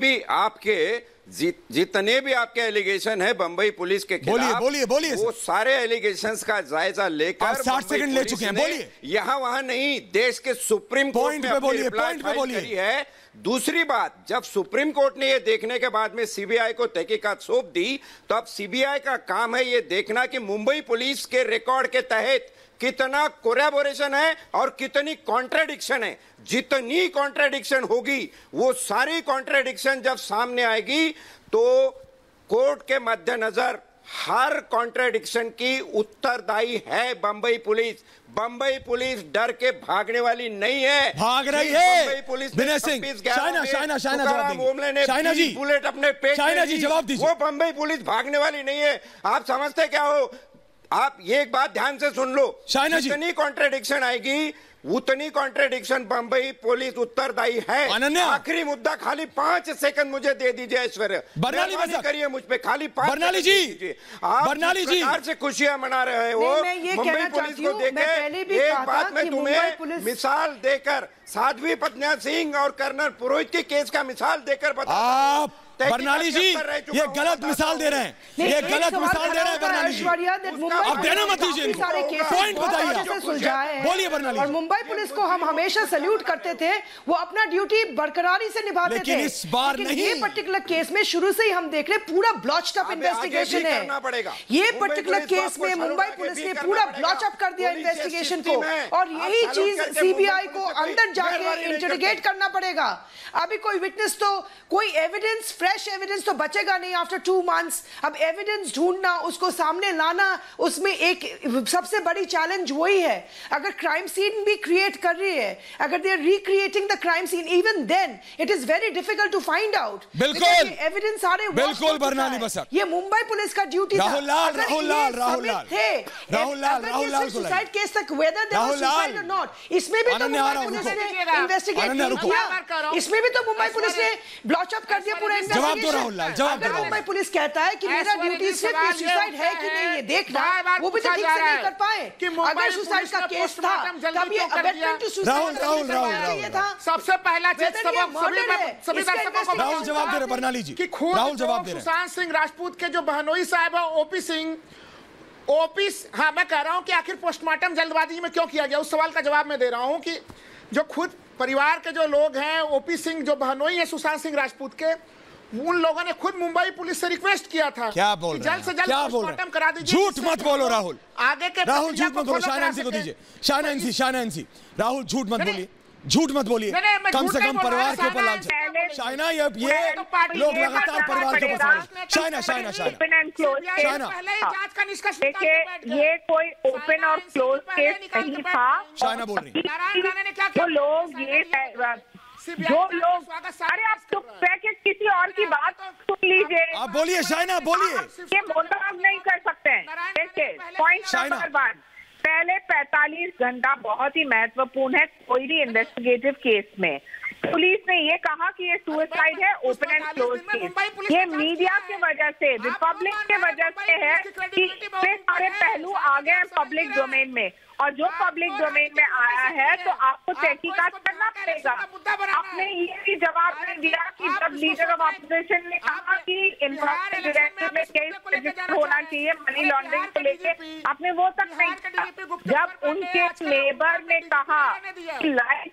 भी आपके एलिगेशन है बंबई पुलिस के खिलाफ, बोलिए वो सारे एलिगेशंस का जायजा लेकर 60 सेकंड ले चुके हैं, बोलिए। यहाँ वहां नहीं, देश के सुप्रीम कोर्ट में पॉइंट पे बोलिए है। दूसरी बात, जब सुप्रीम कोर्ट ने ये देखने के बाद में सीबीआई को तहकीकात सौंप दी, तो अब सीबीआई का काम है ये देखना कि मुंबई पुलिस के रिकॉर्ड के तहत कितना कोलैबोरेशन है और कितनी कॉन्ट्राडिक्शन है। जितनी कॉन्ट्राडिक्शन होगी, वो सारी कॉन्ट्राडिक्शन जब सामने आएगी तो कोर्ट के मद्देनजर हर कॉन्ट्राडिक्शन की उत्तरदायी है बंबई पुलिस। बंबई पुलिस डर के भागने वाली नहीं है, भाग रही है। बंबई पुलिस विनय सिंह, शाइना जी बुलेट अपने पेट में, जवाब दीजिए। वो बंबई पुलिस भागने वाली नहीं है। आप समझते क्या हो? आप ये एक बात ध्यान से सुन लो, जितनी कॉन्ट्राडिक्शन आएगी उतनी कॉन्ट्राडिक्शन बंबई पुलिस उत्तरदायी है। आखिरी मुद्दा, खाली 5 सेकंड मुझे दे दीजिए ऐश्वर्या, बर्नाली करिए मुझ पे, खाली 5 बर्नाली जी, बर्नाली जी से खुशियां मना रहे हो मुंबई पुलिस को देखे। एक बात मैं तुम्हें मिसाल देकर, साध्वी प्रज्ञा सिंह और कर्नल पुरोहित के केस का मिसाल देकर बता। बर्नाली जी, ये गलत मिसाल दे रहे हैं, ये गलत मिसाल दे रहे हैं बर्नाली जी। अब देना मत दीजिए, पॉइंट बताइए, बोलिए बर्नाली। और मुंबई पुलिस को हम हमेशा सैल्यूट करते थे, वो अपना ड्यूटी बरकरारी से निभाते थे, लेकिन इस बार नहीं। ये पर्टिकुलर केस में शुरू से ही हम देख रहे पूरा ब्लॉच्ड अप इन्वेस्टिगेशन है। ये पर्टिकुलर केस में मुंबई पुलिस ने पूरा ब्लॉच अप कर दिया इन्वेस्टिगेशन को, और यही चीज सीबीआई को अंदर जाके इंटरोगेट करना पड़ेगा। अभी कोई विटनेस, तो कोई एविडेंस, फ्रेश एविडेंस तो बचेगा नहीं आफ्टर 2 मंथ्स। अब एविडेंस ढूंढना, उसको सामने लाना, उसमें एक सबसे बड़ी चैलेंज वही है। अगर क्राइम सीन भी क्रिएट कर रही है, अगर they are recreating the crime scene, even then it is very difficult to find out. बिल्कुल एविडेंस सारे, बिल्कुल बर्नाली बसर, ये मुंबई पुलिस का ड्यूटी था। राहुल लाल सुसाइड केस तक, वेदर देयर वाज सुसाइड और नॉट, इसमें भी तो मुंबई पुलिस ने इन्वेस्टिगेट किया, इसमें भी तो मुंबई पुलिस ने ब्लॉच अप कर दिया पूरा इन्वेस्टिगेशन। अगर मुंबई पुलिस कहता है कि मेरा ड्यूटी सिर्फ सुसाइड है कि नहीं ये देखना, वो भी तो ठीक से नहीं कर पाए। अगर सुसाइड का केस था तब ये अबेटमेंट टू सुसाइड चाहिए था। सबसे पहला चीज सभी दर्शकों को राहुल जवाब दे रहे, बर्नाली जी राहुल जवाब दे रहे। सुशांत सिंह राजपूत के जो बहनोई साहब है ओपी सिंह, हाँ मैं कह रहा हूं कि आखिर पोस्टमार्टम जल्दबाजी में क्यों किया गया, उस सवाल का जवाब मैं दे रहा हूं कि जो खुद परिवार के जो लोग हैं, ओपी सिंह जो बहनोई है सुशांत सिंह राजपूत के, उन लोगों ने खुद मुंबई पुलिस से रिक्वेस्ट किया था, क्या बोल जल्द से जल्द पोस्टमार्टम करा दीजिए। झूठ मत बोलो राहुल, आगे के राहुल झूठ मत बोलो, शाहनांसी को दीजिए, शाहनांसी राहुल झूठ मत बोलिए, झूठ मत बोलिए, कम से कम परिवार के ऊपर लाल शाइना, ये लोग लगातार परिवार के ऊपर। शाइना देखिए, ये कोई ओपन और क्लोज केस नहीं था। शाइना बोल रही, जो लोग ये अरे आप चुप रह किसी और की बात सुन लीजिए। आप बोलिए शाइना, बोलिए। ये मोनोलॉग नहीं कर सकते हैं। देखिए, पॉइंट नंबर 1, पहले 45 घंटा बहुत ही महत्वपूर्ण है कोई भी इन्वेस्टिगेटिव केस में। पुलिस ने ये कहा कि ये सुसाइड है, ओपन एंड क्लोज केस। ये मीडिया की वजह से, रिपब्लिक की वजह से है कि इतने सारे पहलू आ गए पब्लिक डोमेन में, और जो पब्लिक डोमेन में आया है तो आपको तहकीकात करना पड़ेगा। आपने ये भी जवाब नहीं दिया कि जब लीडर ऑफ ऑपोजिशन ने कहा कि इन्फॉर्मेशन डायरेक्टर में केस रजिस्टर होना चाहिए मनी लॉन्ड्रिंग को लेके, आपने वो तक नहीं किया। जब उनके नेबर ने कहा कि लाइट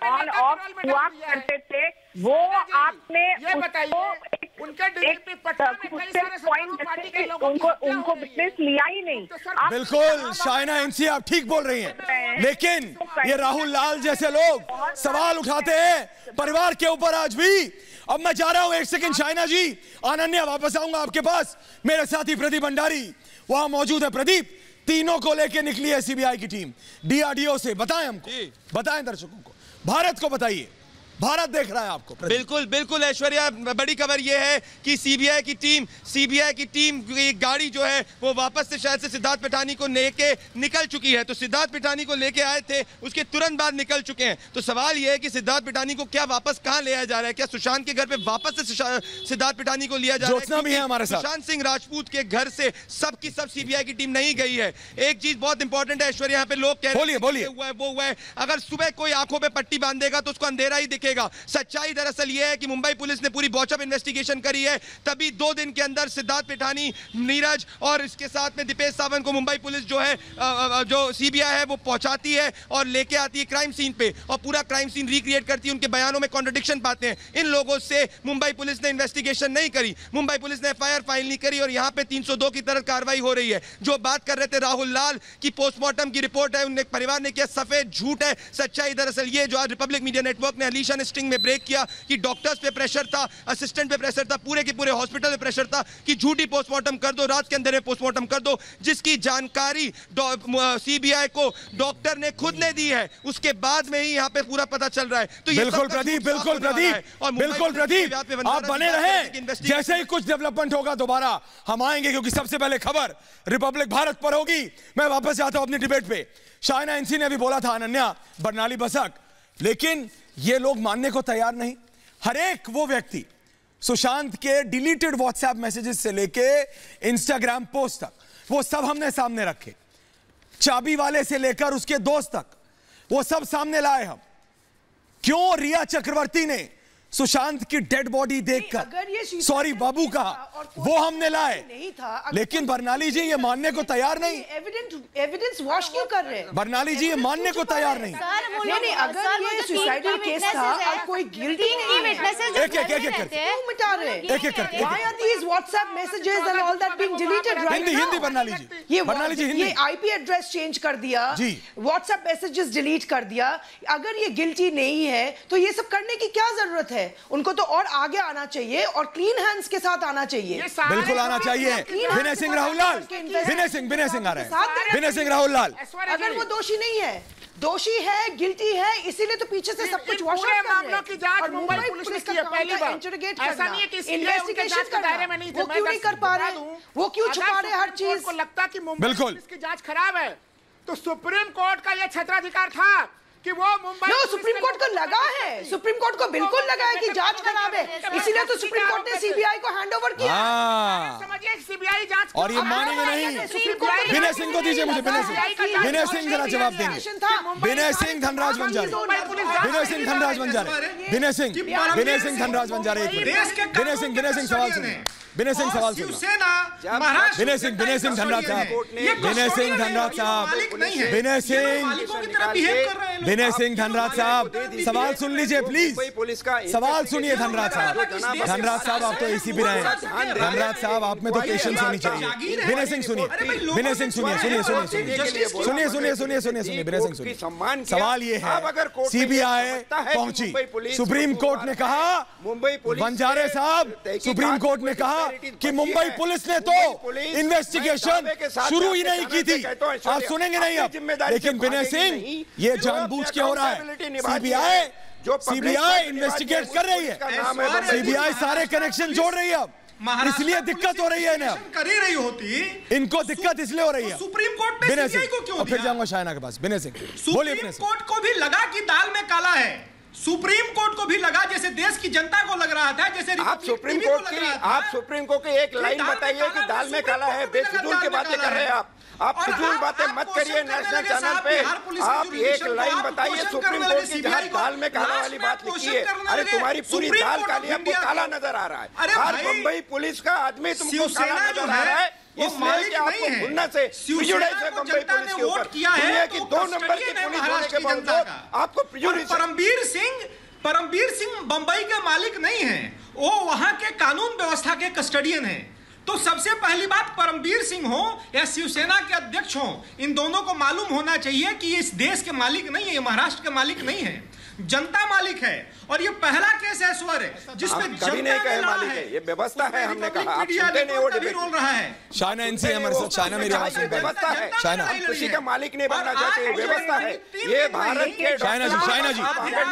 ऑन ऑफ हुआ करते थे, वो आपने उसको उनके डीजीपी पटना में कई सारे पार्टी के लोगों उनको विटनेस लिया ही नहीं। बिल्कुल शाइना इंसी, आप ठीक बोल रही हैं, लेकिन ये राहुल लाल जैसे लोग सवाल उठाते हैं परिवार के ऊपर आज भी। अब मैं जा रहा हूं, एक सेकंड शाइना जी, अनन्या वापस आऊंगा आपके पास। मेरे साथी प्रदीप भंडारी वहां मौजूद है। प्रदीप, तीनों को लेकर निकली है सीबीआई की टीम डीआरडीओ से, बताएं हमको, बताएं दर्शकों को, भारत को बताइए, भारत देख रहा है आपको। बिल्कुल बिल्कुल ऐश्वर्या, बड़ी खबर यह है कि सीबीआई की टीम की गाड़ी जो है वो वापस से शायद से सिद्धार्थ पिठानी को लेके निकल चुकी है। तो सिद्धार्थ पिठानी को लेके आए थे, उसके तुरंत बाद निकल चुके हैं। तो सवाल यह है कि सिद्धार्थ पिठानी को क्या वापस कहां लिया जा रहा है? क्या सुशांत के घर पे वापस से सिद्धार्थ पिठानी को लिया जा रहा है? भी है हमारे साथ। सुशांत सिंह राजपूत के घर से सब की सब सीबीआई की टीम नहीं गई है। एक चीज बहुत इंपॉर्टेंट है ऐश्वर्या, यहाँ पे लोग कह रहे हैं वो हुआ है, अगर सुबह कोई आंखों पे पट्टी बांधेगा तो उसको अंधेरा ही दिखेगा। सच्चाई दरअसल यह है कि मुंबई पुलिस ने पूरी बॉचअप इन्वेस्टिगेशन करी है, तभी 2 दिन के अंदर सिद्धार्थ पिठानी, नीरज और इसके साथ में दीपेश सावंत को मुंबई पुलिस जो है जो सीबीआई है वो पहुंचाती है और लेके आती है क्राइम सीन पे, और पूरा क्राइम सीन रिक्रिएट करती है। उनके बयानों में कॉन्ट्रडिक्शन पाते हैं। इन लोगों से मुंबई पुलिस ने इन्वेस्टिगेशन नहीं करी, मुंबई पुलिस ने एफआईआर फाइल नहीं करी, और यहां पे 302 की तरह कार्रवाई हो रही है। जो बात कर रहे थे राहुल लाल की पोस्टमार्टम की रिपोर्ट है, उनके परिवार ने किया, सफेद झूठ है। सच्चाई दरअसल ये जो आज रिपब्लिक मीडिया नेटवर्क ने अलीशान स्टिंग में ब्रेक किया कि डॉक्टर्स पे प्रेशर था, असिस्टेंट पे प्रेशर था, पूरे के पूरे हॉस्पिटल पे प्रेशर था कि झूठी पोस्टमार्टम कर दो, रात के अंदर में पोस्टमार्टम कर दो, जिसकी जानकारी सीबीआई को डॉक्टर ने खुद ने दी है। उसके बाद में ही यहाँ पे पूरा पता चल रहा है। तो बिल्कुल प्रदीप, बिल्कुल प्रदीप, आप बने रहे। जैसे ही कुछ डेवलपमेंट होगा दोबारा हम आएंगे, क्योंकि सबसे पहले खबर रिपब्लिक भारत पर होगी। मैं वापस जाता हूं अपनी डिबेट पे। शाइना इंसी ने भी बोला था, अनन्या बरनाली बसक, लेकिन ये लोग मानने को तैयार नहीं। हर एक वो व्यक्ति सुशांत के डिलीटेड व्हाट्सएप मैसेजेस से लेके इंस्टाग्राम पोस्ट तक, वो सब हमने सामने रखे। चाबी वाले से लेकर उसके दोस्त तक, वो सब सामने लाए हम। क्यों रिया चक्रवर्ती ने सुशांत की डेड बॉडी देखकर सॉरी बाबू कहा, वो हमने लाए, लेकिन बरनाली जी ये मानने को तैयार नहीं। एविडेंस वॉश क्यों कर रहे हैं? बरनाली जी ये मानने को तैयार नहीं। नहीं, अगर ये सुसाइडल केस था और कोई गिल्टी नहीं है, एक मिटा रहे हैं। Why are these WhatsApp messages and all that being deleted right now? Hindi Barnali जी, ये आईपी एड्रेस चेंज कर दिया, व्हाट्सएप मैसेजेस डिलीट कर दिया। अगर ये गिल्टी नहीं है तो ये सब करने की क्या जरूरत है? उनको तो और आगे आना चाहिए और क्लीन हैंड्स के साथ आना चाहिए। बिल्कुल आना चाहिए। विनय सिंह राहुल लाल, विनय सिंह आ रहे हैं। विनय सिंह राहुल लाल, अगर वो दोषी नहीं है, दोषी है, गिल्टी है, इसीलिए तो पीछे से सब कुछ वॉश कर रहे हैं। मामलों की जांच मुंबई पुलिस ने की है पहली बार। ऐसा नहीं है कि इन्वेस्टिगेशन के दायरे में नहीं थे। वो क्यों नहीं कर पा रहे? वो क्यों छुपा रहे हर चीज? को लगता कि मुंबई पुलिस की जांच खराब है, तो सुप्रीम कोर्ट का यह क्षेत्राधिकार था कि वो मुंबई सुप्रीम कोर्ट को लगा है, सुप्रीम कोर्ट को बिल्कुल लगा है कि जांच खराब है, इसीलिए तो सुप्रीम कोर्ट ने सीबीआई को हैंडओवर किया। समझिए सीबीआई जांच, और ये मानेंगे नहीं। विनय सिंह को दीजिए मुझे, विनय सिंह जरा जवाब देंगे। विनय सिंह धनराज बंजारे, विनय सिंह धनराज बंजारे, विनय सिंह धनराज बंजारे, एक मिनट। विनय सिंह सवाल सुनिए, विनय सिंह सवाल सुनिए। विनय सिंह धनराज साहब, विनय सिंह धनराज साहब, विनय सिंह धनराज साहब, सवाल सुन लीजिए प्लीज, सवाल सुनिए धनराज साहब। धनराज साहब आप तो एसीपी रहे हैं, धनराज साहब आप में तो पेशेंस होनी चाहिए। विनय सिंह सुनिए, विनय सिंह सुनिए, विनय सिंह सुनिए। सवाल ये है, सीबीआई पहुंची, सुप्रीम कोर्ट ने कहा, बंजारे साहब सुप्रीम कोर्ट ने कहा कि मुंबई पुलिस ने तो इन्वेस्टिगेशन शुरू ही नहीं की थी। आप सुनेंगे नहीं अब, लेकिन विनय सिंह ये जानबूझ के हो रहा है। सीबीआई इन्वेस्टिगेट कर रही है, सीबीआई सारे कनेक्शन जोड़ रही है, अब इसलिए दिक्कत हो रही है इन्हें। कर ही रही होती, इनको दिक्कत इसलिए हो रही है। सुप्रीम कोर्ट ने सीबीआई को क्यों दिया? फिर जाऊंगा शाइना के पास। विनय सिंह बोलिए। सुप्रीम कोर्ट को भी लगा कि दाल में काला है, सुप्रीम कोर्ट को भी लगा, जैसे देश की जनता को लग रहा था, जैसे आप सुप्रीम कोर्ट की एक लाइन बताइए कि दाल में काला है। बेफिजूल की बातें कर रहे हैं आप फिजूल बातें मत करिए नेशनल चैनल पे। आप एक लाइन बताइए सुप्रीम कोर्ट की जहां दाल में काला वाली बात लिखी है। अरे तुम्हारी पूरी दाल काली, आपको काला नजर आ रहा है। हर मुंबई पुलिस का आदमी तुमको काला नजर आ रहा है, इसलिए कि आपको भूलना से प्रिजुडाइज है मुंबई पुलिस के ऊपर। दुनिया की 2 नंबर की पुलिस होने के बावजूद आपको प्रिजुडाइज। परमबीर सिंह बंबई के मालिक नहीं हैं, वो वहां के कानून व्यवस्था के कस्टडियन हैं। तो सबसे पहली बात, परमवीर सिंह हो या शिवसेना के अध्यक्ष हो, इन दोनों को मालूम होना चाहिए कि इस देश के मालिक नहीं है, ये महाराष्ट्र के मालिक नहीं है, जनता मालिक है। और ये पहला केस है ऐश्वर्य जिसमें कभी नहीं कहे मालिक है, ये व्यवस्था है। हमने कहा आप सुनते नहीं, वो डिबेट रोल रहा है। शायना इनसे हमारे साथ, शायना मेरी आवाज सुन, व्यवस्था है। शायना किसी का मालिक नहीं बनना चाहते, व्यवस्था है ये भारत के। शायना जी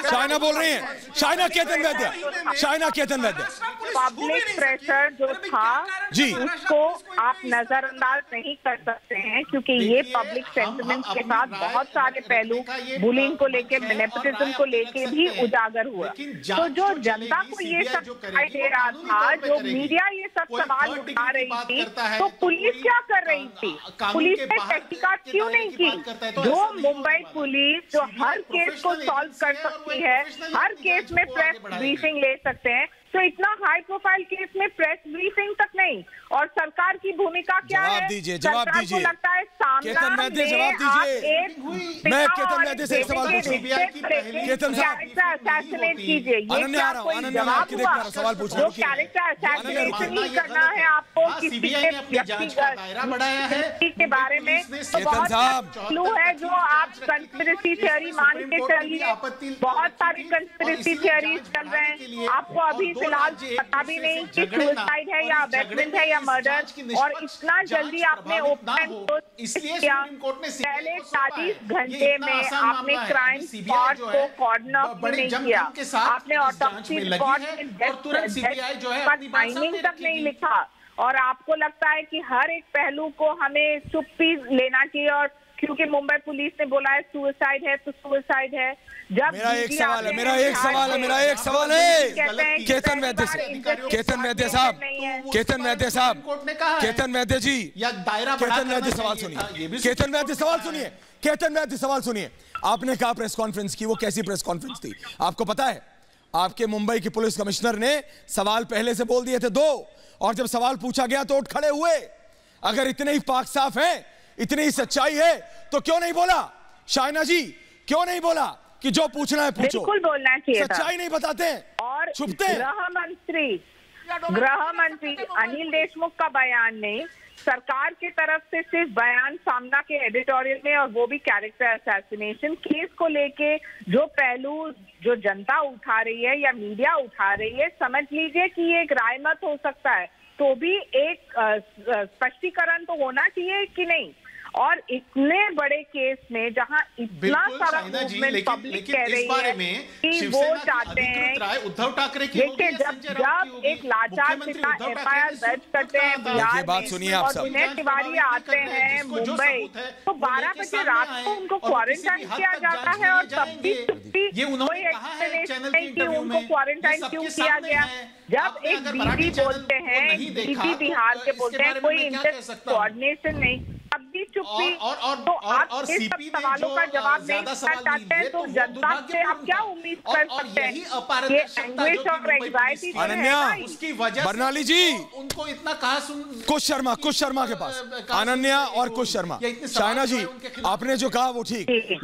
शायना बोल रही हैं। शायना केतन वैद्य, शायना केतन वैद्य। पब्लिक प्रेशर जो था जी, उसको आप नजरअंदाज नहीं कर सकते हैं, क्योंकि ये पब्लिक सेंटिमेंट के साथ बहुत सारे पहलू, बुलिंग को लेके, नेपोटिज्म को लेके भी उजागर हुआ। तो जो जनता को ये सब दिखाई दे रहा था, जो मीडिया ये सब सवाल उठा रही थी, तो पुलिस क्या कर रही थी? पुलिस ने तहकीकात क्यों नहीं की? जो मुंबई पुलिस जो हर केस को सॉल्व कर सकती है, हर केस में प्रेस ब्रीफिंग ले सकते हैं, तो इतना हाई प्रोफाइल केस में प्रेस ब्रीफिंग तक नहीं। और सरकार की भूमिका क्या है? जवाब दीजिए, जवाब दीजिए। लगता है केतन वैद्य जवाब दीजिए। मैं केतन वैद्य से एक सवाल पूछूं। केतन असैसिनेट कीजिए, ये क्या कोई जवाब हुआ? जो कैरेक्टर असैसिनेशन नहीं करना है आपको किसी के बारे में, बहुत क्लू है जो आप कंस्पिरेसी थ्योरी मान के चलिए। बहुत सारी कंस्पिरेसी थ्योरी चल रहे हैं, आपको अभी फिलहाल पता भी नहीं कि सुसाइड है या अबैटमेंट है या मर्डर, और इतना जल्दी आपने ओपन पहले 40 घंटे में आपने क्राइम स्पॉट को कॉर्डन ऑफ नहीं किया, आपने ऑटोप्सी रिपोर्ट में माइनिंग तक नहीं लिखा, और आपको लगता है कि हर एक पहलू को हमें चुप्पी लेना चाहिए, और क्योंकि मुंबई पुलिस ने बोला है सुसाइड है तो सुसाइड है। जब मेरा एक सवाल है, मेरा एक सवाल है केतन वैद्य से, केतन वैद्य साहब, केतन वैद्य साहब, केतन वैद्य जी, केतन वैद्य सवाल सुनिए, केतन वैद्य सवाल सुनिए, केतन वैद्य सवाल सुनिए। आपने कहा प्रेस कॉन्फ्रेंस की, वो कैसी प्रेस कॉन्फ्रेंस थी आपको पता है? आपके मुंबई के पुलिस कमिश्नर ने सवाल पहले से बोल दिए थे 2, और जब सवाल पूछा गया तो उठ खड़े हुए। अगर इतने ही पाक साफ है, इतनी ही सच्चाई है, तो क्यों नहीं बोला? शायना जी क्यों नहीं बोला कि जो पूछना है पूछो? बिल्कुल बोलना चाहिए, सच्चाई नहीं बताते और छुपते। गृह मंत्री अनिल देशमुख का बयान नहीं, सरकार की तरफ से सिर्फ बयान सामना के एडिटोरियल में, और वो भी कैरेक्टर असैसिनेशन केस को लेके जो पहलू जो जनता उठा रही है या मीडिया उठा रही है, समझ लीजिए कि ये एक राय मत हो सकता है, तो भी एक स्पष्टीकरण तो होना चाहिए कि नहीं। और इतने बड़े केस में जहां इतना सारा मूवमेंट पब्लिक कह रही है कि वो चाहते हैं, उद्धव ठाकरे की देखिए जब एक लाचार पिता एफआईआर दर्ज करते हैं बिहार में और विनय तिवारी आते हैं मुंबई, तो 12 बजे रात को उनको क्वारंटाइन किया जाता है, और तब भी कोई एक्सप्लेनेशन नहीं कि उनको क्वारंटाइन क्यों किया गया। जब एक दीदी बोलते हैं, दीदी बिहार के बोलते हैं, कोई इंटर कोऑर्डिनेशन नहीं, अब भी चुप्पी, तो आप इस सब सवालों का जवाब नहीं देना चाहते हैं, तो जनता से आप क्या उम्मीद कर सकते हैं? ये एंग्विश और एंग्जाइटी अनन्या, उसकी वजह बरनाली जी, उनको इतना कहा कुछ शर्मा के पास, अनन्या और कुछ शर्मा। शायना जी आपने जो कहा वो ठीक,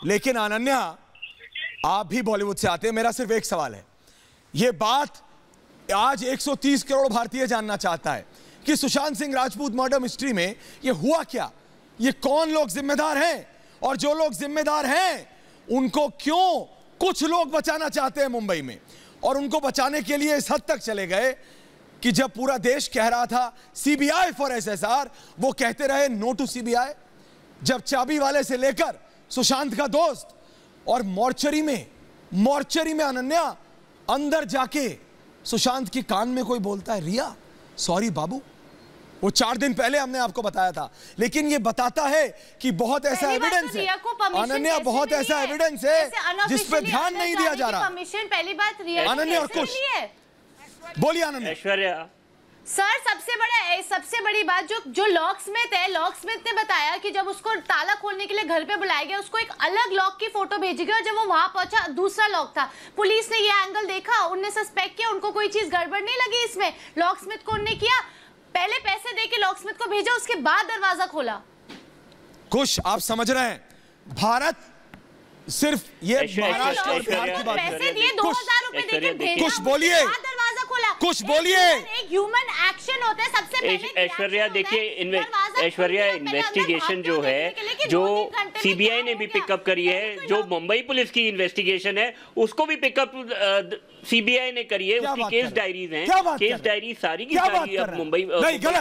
लेकिन अनन्या आप भी बॉलीवुड से आते हैं, मेरा सिर्फ एक सवाल है, ये बात आज 130 करोड़ भारतीय जानना चाहता है कि सुशांत सिंह राजपूत मर्डर मिस्ट्री में ये हुआ क्या, ये कौन लोग जिम्मेदार हैं, और जो लोग जिम्मेदार हैं उनको क्यों कुछ लोग बचाना चाहते हैं मुंबई में, और उनको बचाने के लिए इस हद तक चले गए कि जब पूरा देश कह रहा था सीबीआई फॉर एसएसआर, वो कहते रहे नो टू सीबीआई। जब चाबी वाले से लेकर सुशांत का दोस्त, और मॉर्चरी में अनन्या अंदर जाके सुशांत के कान में कोई बोलता है रिया सॉरी बाबू, वो 4 दिन पहले हमने आपको बताया था, लेकिन ये बताता है कि बहुत ऐसा एविडेंस है अनन्या, बहुत ऐसा एविडेंस है जिस पे ध्यान नहीं दिया जा रहा। पहली बात रिया अनन्या और कुछ बोलिए। अनन्या ऐश्वर्या सर, सबसे बड़ी बात जो लॉकस्मिथ है, लॉकस्मिथ ने बताया कि जब उसको ताला खोलने के लिए घर पे बुलाया गया, उसको एक अलग लॉक की फोटो भेजी गई, और जब वो वहां पहुंचा दूसरा लॉक था। पुलिस ने ये एंगल देखा, उनने सस्पेक्ट किया, उनको कोई चीज गड़बड़ नहीं लगी इसमें, लॉकस्मिथ को उन्होंने किया, पहले पैसे दे के लॉकस्मिथ को भेजा, उसके बाद दरवाजा खोला। कुछ आप समझ रहे हैं, भारत सिर्फ ये महाराष्ट्र और बिहार की बात कर रहे हैं, पैसे दिए 2000 रुपए देके भेजा, कुछ बोलिए, खोला? कुछ बोलिए। एक ह्यूमन एक्शन होता है सबसे पहले। ऐश्वर्या देखिए, ऐश्वर्या इन्वेस्टिगेशन जो है, जो सीबीआई ने भी पिकअप करी है, जो मुंबई पुलिस की इन्वेस्टिगेशन है उसको भी पिकअप सीबीआई ने करी है। उसकी केस डायरीज हैं, केस डायरी सारी की सारी अब मुंबई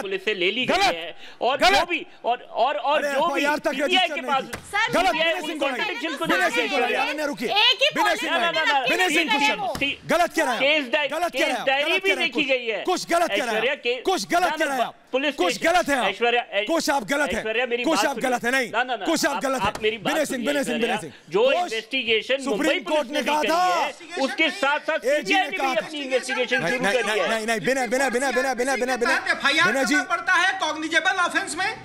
पुलिस से ले ली गई है। और जो भी और जो भी सीबीआई के पास कॉन्ट्रडिक्शन को गलत कह रहा है, केस डायरी भी देखी गई है। कुछ गलत कह रहा है, कुछ गलत कह रहा है, पुलिस कुछ गलत है, ऐश्वर्या कुछ आप गलत है, कुछ आप गलत है, नहीं कुछ आप गलत है। विनय सिंह जो इन्वेस्टिगेशन सुप्रीम कोर्ट ने कहा था, उसके साथ साथ सीबीआई ने भी अपनी इन्वेस्टिगेशन शुरू करी है। नहीं बिना जी पड़ता है कॉग्निजेबल ऑफेंस में।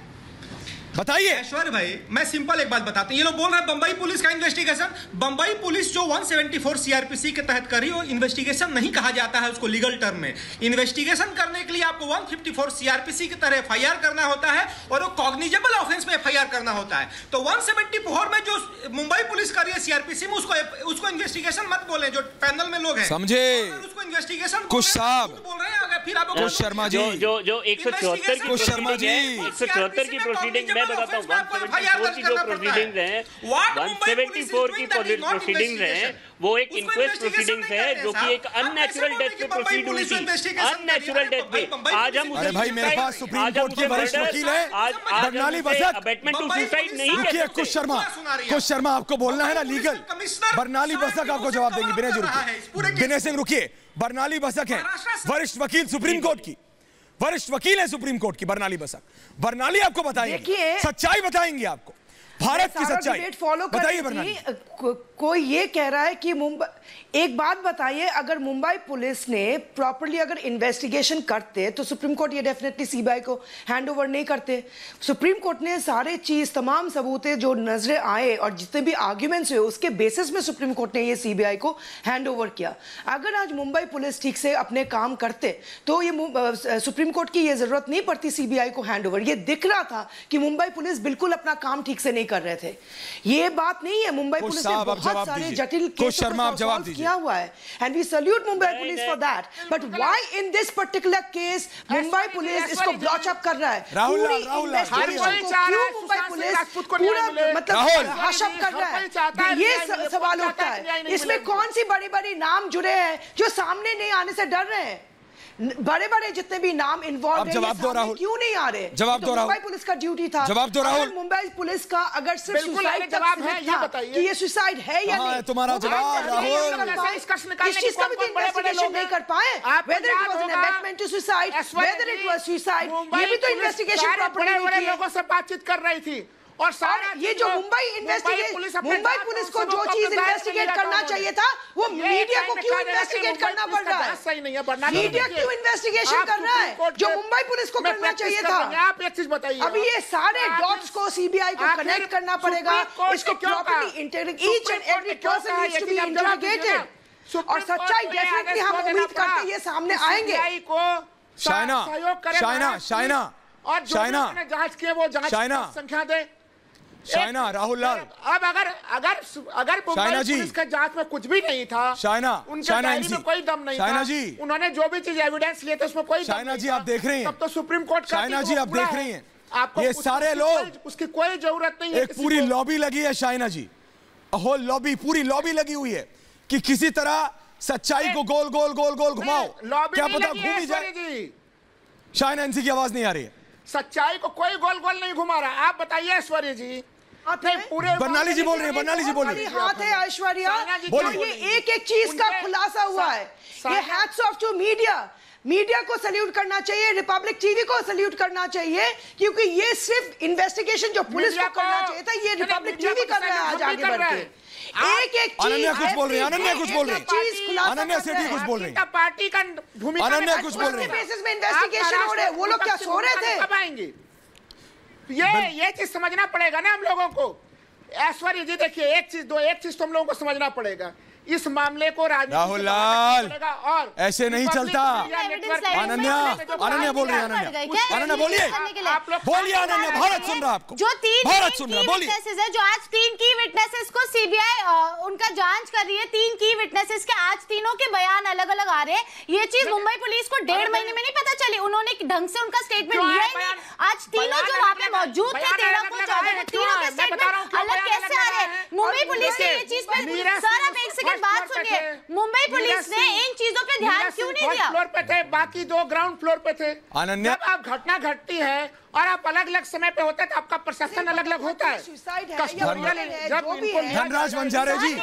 बताइए ऐश्वर्य भाई, मैं सिंपल एक बात बताता हूं। ये लोग बोल रहे हैं बंबई पुलिस का इन्वेस्टिगेशन। बंबई पुलिस जो 174 सीआरपीसी के तहत करी, वो इन्वेस्टिगेशन नहीं कहा जाता है उसको लीगल टर्म में। इन्वेस्टिगेशन करने के लिए आपको 154 सीआरपीसी की तरह एफआईआर करना होता है और वो कॉग्निजेबल ऑफेंस में एफआईआर करना होता है। तो 174 में जो मुंबई पुलिस कर रही है सीआरपीसी में, उसको इन्वेस्टिगेशन मत बोले। जो पैनल में लोग हैं समझे, उसको इन्वेस्टिगेशन कुछ साहब बोल रहे हैं। फिर आप कुछ शर्मा जी जो 174 की शर्मा जी 174 की प्रोसीडिंग मैं बताता हूँ। 174 की जो प्रोसीडिंग्स हैं, 174 की प्रोसीडिंग्स हैं, वो एक इंक्वेस्ट प्रोसीडिंग्स है जो कि एक अननेचुरल डेथ पे प्रोसीड हुई थी। अननेचुरल डेथ पे आज हम अरे भाई मेरे पास सुप्रीम कोर्ट के वरिष्ठ वकील है Barnali Basak, abetment to suicide नहीं रुकिए कुछ शर्मा आपको बोलना है ना लीगल। बरनाली बसक आपको जवाब देंगे। विनय जी रुकिए, विनय सिंह रुकिए। बरनाली बसक है वरिष्ठ वकील सुप्रीम कोर्ट की, वरिष्ठ वकील है सुप्रीम कोर्ट की बरनाली बसक। बरनाली आपको बताएंगे, सच्चाई बताएंगे आपको, भारत की सच्चाई बताइए। बरनाली कोई ये कह रहा है कि मुंबई, एक बात बताइए, अगर मुंबई पुलिस ने प्रॉपर्ली अगर इन्वेस्टिगेशन करते तो सुप्रीम कोर्ट ये डेफिनेटली सीबीआई को हैंडओवर नहीं करते। सुप्रीम कोर्ट ने सारे चीज, तमाम सबूतें जो नजरें आए और जितने भी आर्ग्यूमेंट्स हुए, उसके बेसिस में सुप्रीम कोर्ट ने ये सीबीआई को हैंडओवर किया। अगर आज मुंबई पुलिस ठीक से अपने काम करते तो ये सुप्रीम कोर्ट की ये जरूरत नहीं पड़ती सीबीआई को हैंडओवर। ये दिख रहा था कि मुंबई पुलिस बिल्कुल अपना काम ठीक से नहीं कर रहे थे। ये बात नहीं है, मुंबई पुलिस ने बहुत सारे जटिल केसों को सॉल्व किया हुआ है, and we salute Mumbai police for that. But why in this particular case Mumbai police इसको ब्लॉच अप कर रहा है? राहुल मुंबई पुलिस पूरा मतलब हशअप कर रहा है? ये सवाल उठता है। इसमें कौन सी बड़ी बड़ी नाम जुड़े हैं जो सामने नहीं आने से डर रहे हैं? बड़े बड़े जितने भी नाम इन्वॉल्व हैं, जवाब दो राहुल, क्यों नहीं आ रहे? जवाब दो राहुल। मुंबई पुलिस का ड्यूटी था। जवाब दो राहुल। मुंबई पुलिस का अगर सिर्फ सुसाइड जवाब है, ये बताइए कि ये सुसाइड है या नहीं? तुम्हारा जवाब राहुल। इस चीज का भी इन्वेस्टिगेशन नहीं कर पाए, whether it was an abetment to suicide, whether it was suicide, ये भी तो इन्वेस्टिगेशन प्रॉपर्ली नहीं की। लोगों से बातचीत कर रही थी और सारा ये जो मुंबई पुलिस को जो चीज इन्वेस्टिगेट करना चाहिए था, वो मीडिया को क्यों इन्वेस्टिगेट करना पड़ रहा है? सही नहीं है, मीडिया क्यों इन्वेस्टिगेशन कर रहा है जो मुंबई पुलिस को करना चाहिए था? आप एक चीज बताइए। अभी ये सारे डॉट्स को सीबीआई को कनेक्ट करना पड़ेगा, इसको properly each and every person needs to be interrogated और सच्चाई डेफिनेटली हम उम्मीद करते हैं ये सामने आएंगे। शाइना और जो जांच किए वो जांच संख्या दे। शाइना, राहुल लाल, अब अगर मुंबई पुलिस के जांच में कुछ भी नहीं था, उनके डायरी में कोई दम नहीं था, उन्होंने जो भी चीज एविडेंस लिए थे उसमें कोई शाइना जी आप देख रही हैं, तब तो सुप्रीम कोर्ट का शाइना जी आप देख रही हैं, आपको ये सारे लोग, उसकी कोई जरूरत नहीं है। एक पूरी लॉबी लगी है शाइना जी, होल लॉबी, पूरी लॉबी लगी हुई है कि किसी तरह सच्चाई को गोल गोल गोल गोल घुमाओ, क्या पता घूम ही जाए। शाइना इनसी की आवाज नहीं आ रही है। सच्चाई को कोई गोल गोल नहीं घुमा रहा। आप बताइए ऐश्वर्या जी। पूरे बरनाली जी बोल रही है, बरनाली जी बोल रही है। हाथ है ऐश्वर्या, ये एक एक चीज का खुलासा हुआ है। ये hats off to media, media को सल्यूट करना चाहिए, रिपब्लिक टीवी को सल्यूट करना चाहिए, क्योंकि ये सिर्फ इन्वेस्टिगेशन जो पुलिस को करना चाहिए था, ये रिपब्लिक टीवी कर रहा है आज आगे बढ़ के। एक एक चीज, अनन्या कुछ बोल रही है, अनन्या कुछ बोल रही है, अनन्या सेठी कुछ बोल रही है, पार्टी का भूमिका, अनन्या कुछ बोल रही है, बेसिस में इन्वेस्टिगेशन हो रहे हैं, वो लोग क्या सो रहे थे? कब आएंगे? ये चीज समझना पड़ेगा ना हम लोगों को। ऐश्वर्या जी देखिए, एक चीज तो हम लोगों को समझना पड़ेगा, इस मामले को राहुल लाल और ऐसे नहीं चलता। अनन्या बोल रही है, अनन्या बोलिए, बोलिए अनन्या, भारत सुन रहा है आपको, जो 3 भारत सुन रहा है, बोलिए। जो आज 3 की विटनेसेस को सीबीआई उनका जांच कर रही है, 3 की विटनेसेस के आज तीनों के बयान अलग अलग आ रहे हैं। ये चीज मुंबई पुलिस को 1.5 महीने में नहीं पता चली, उन्होंने ढंग से उनका स्टेटमेंट लिया ही नहीं। आज तीनों जो वहाँ पे मौजूद थे 13 को 14 को, तीनों के स्टेटमेंट अलग कैसे आ रहे हैं? मुंबई पुलिस ने ये चीज पर, सर आप एक सेकंड बात सुनिए, मुंबई पुलिस ने इन चीजों पे ध्यान क्यों नहीं दिया? फ्लोर पे थे, बाकी 2 ग्राउंड फ्लोर पे थे। अनन्या, जब आप घटना घटती है और आप अलग अलग समय पे होते हैं तो आपका प्रशासन अलग अलग होता है। धनराज बंजारे जी,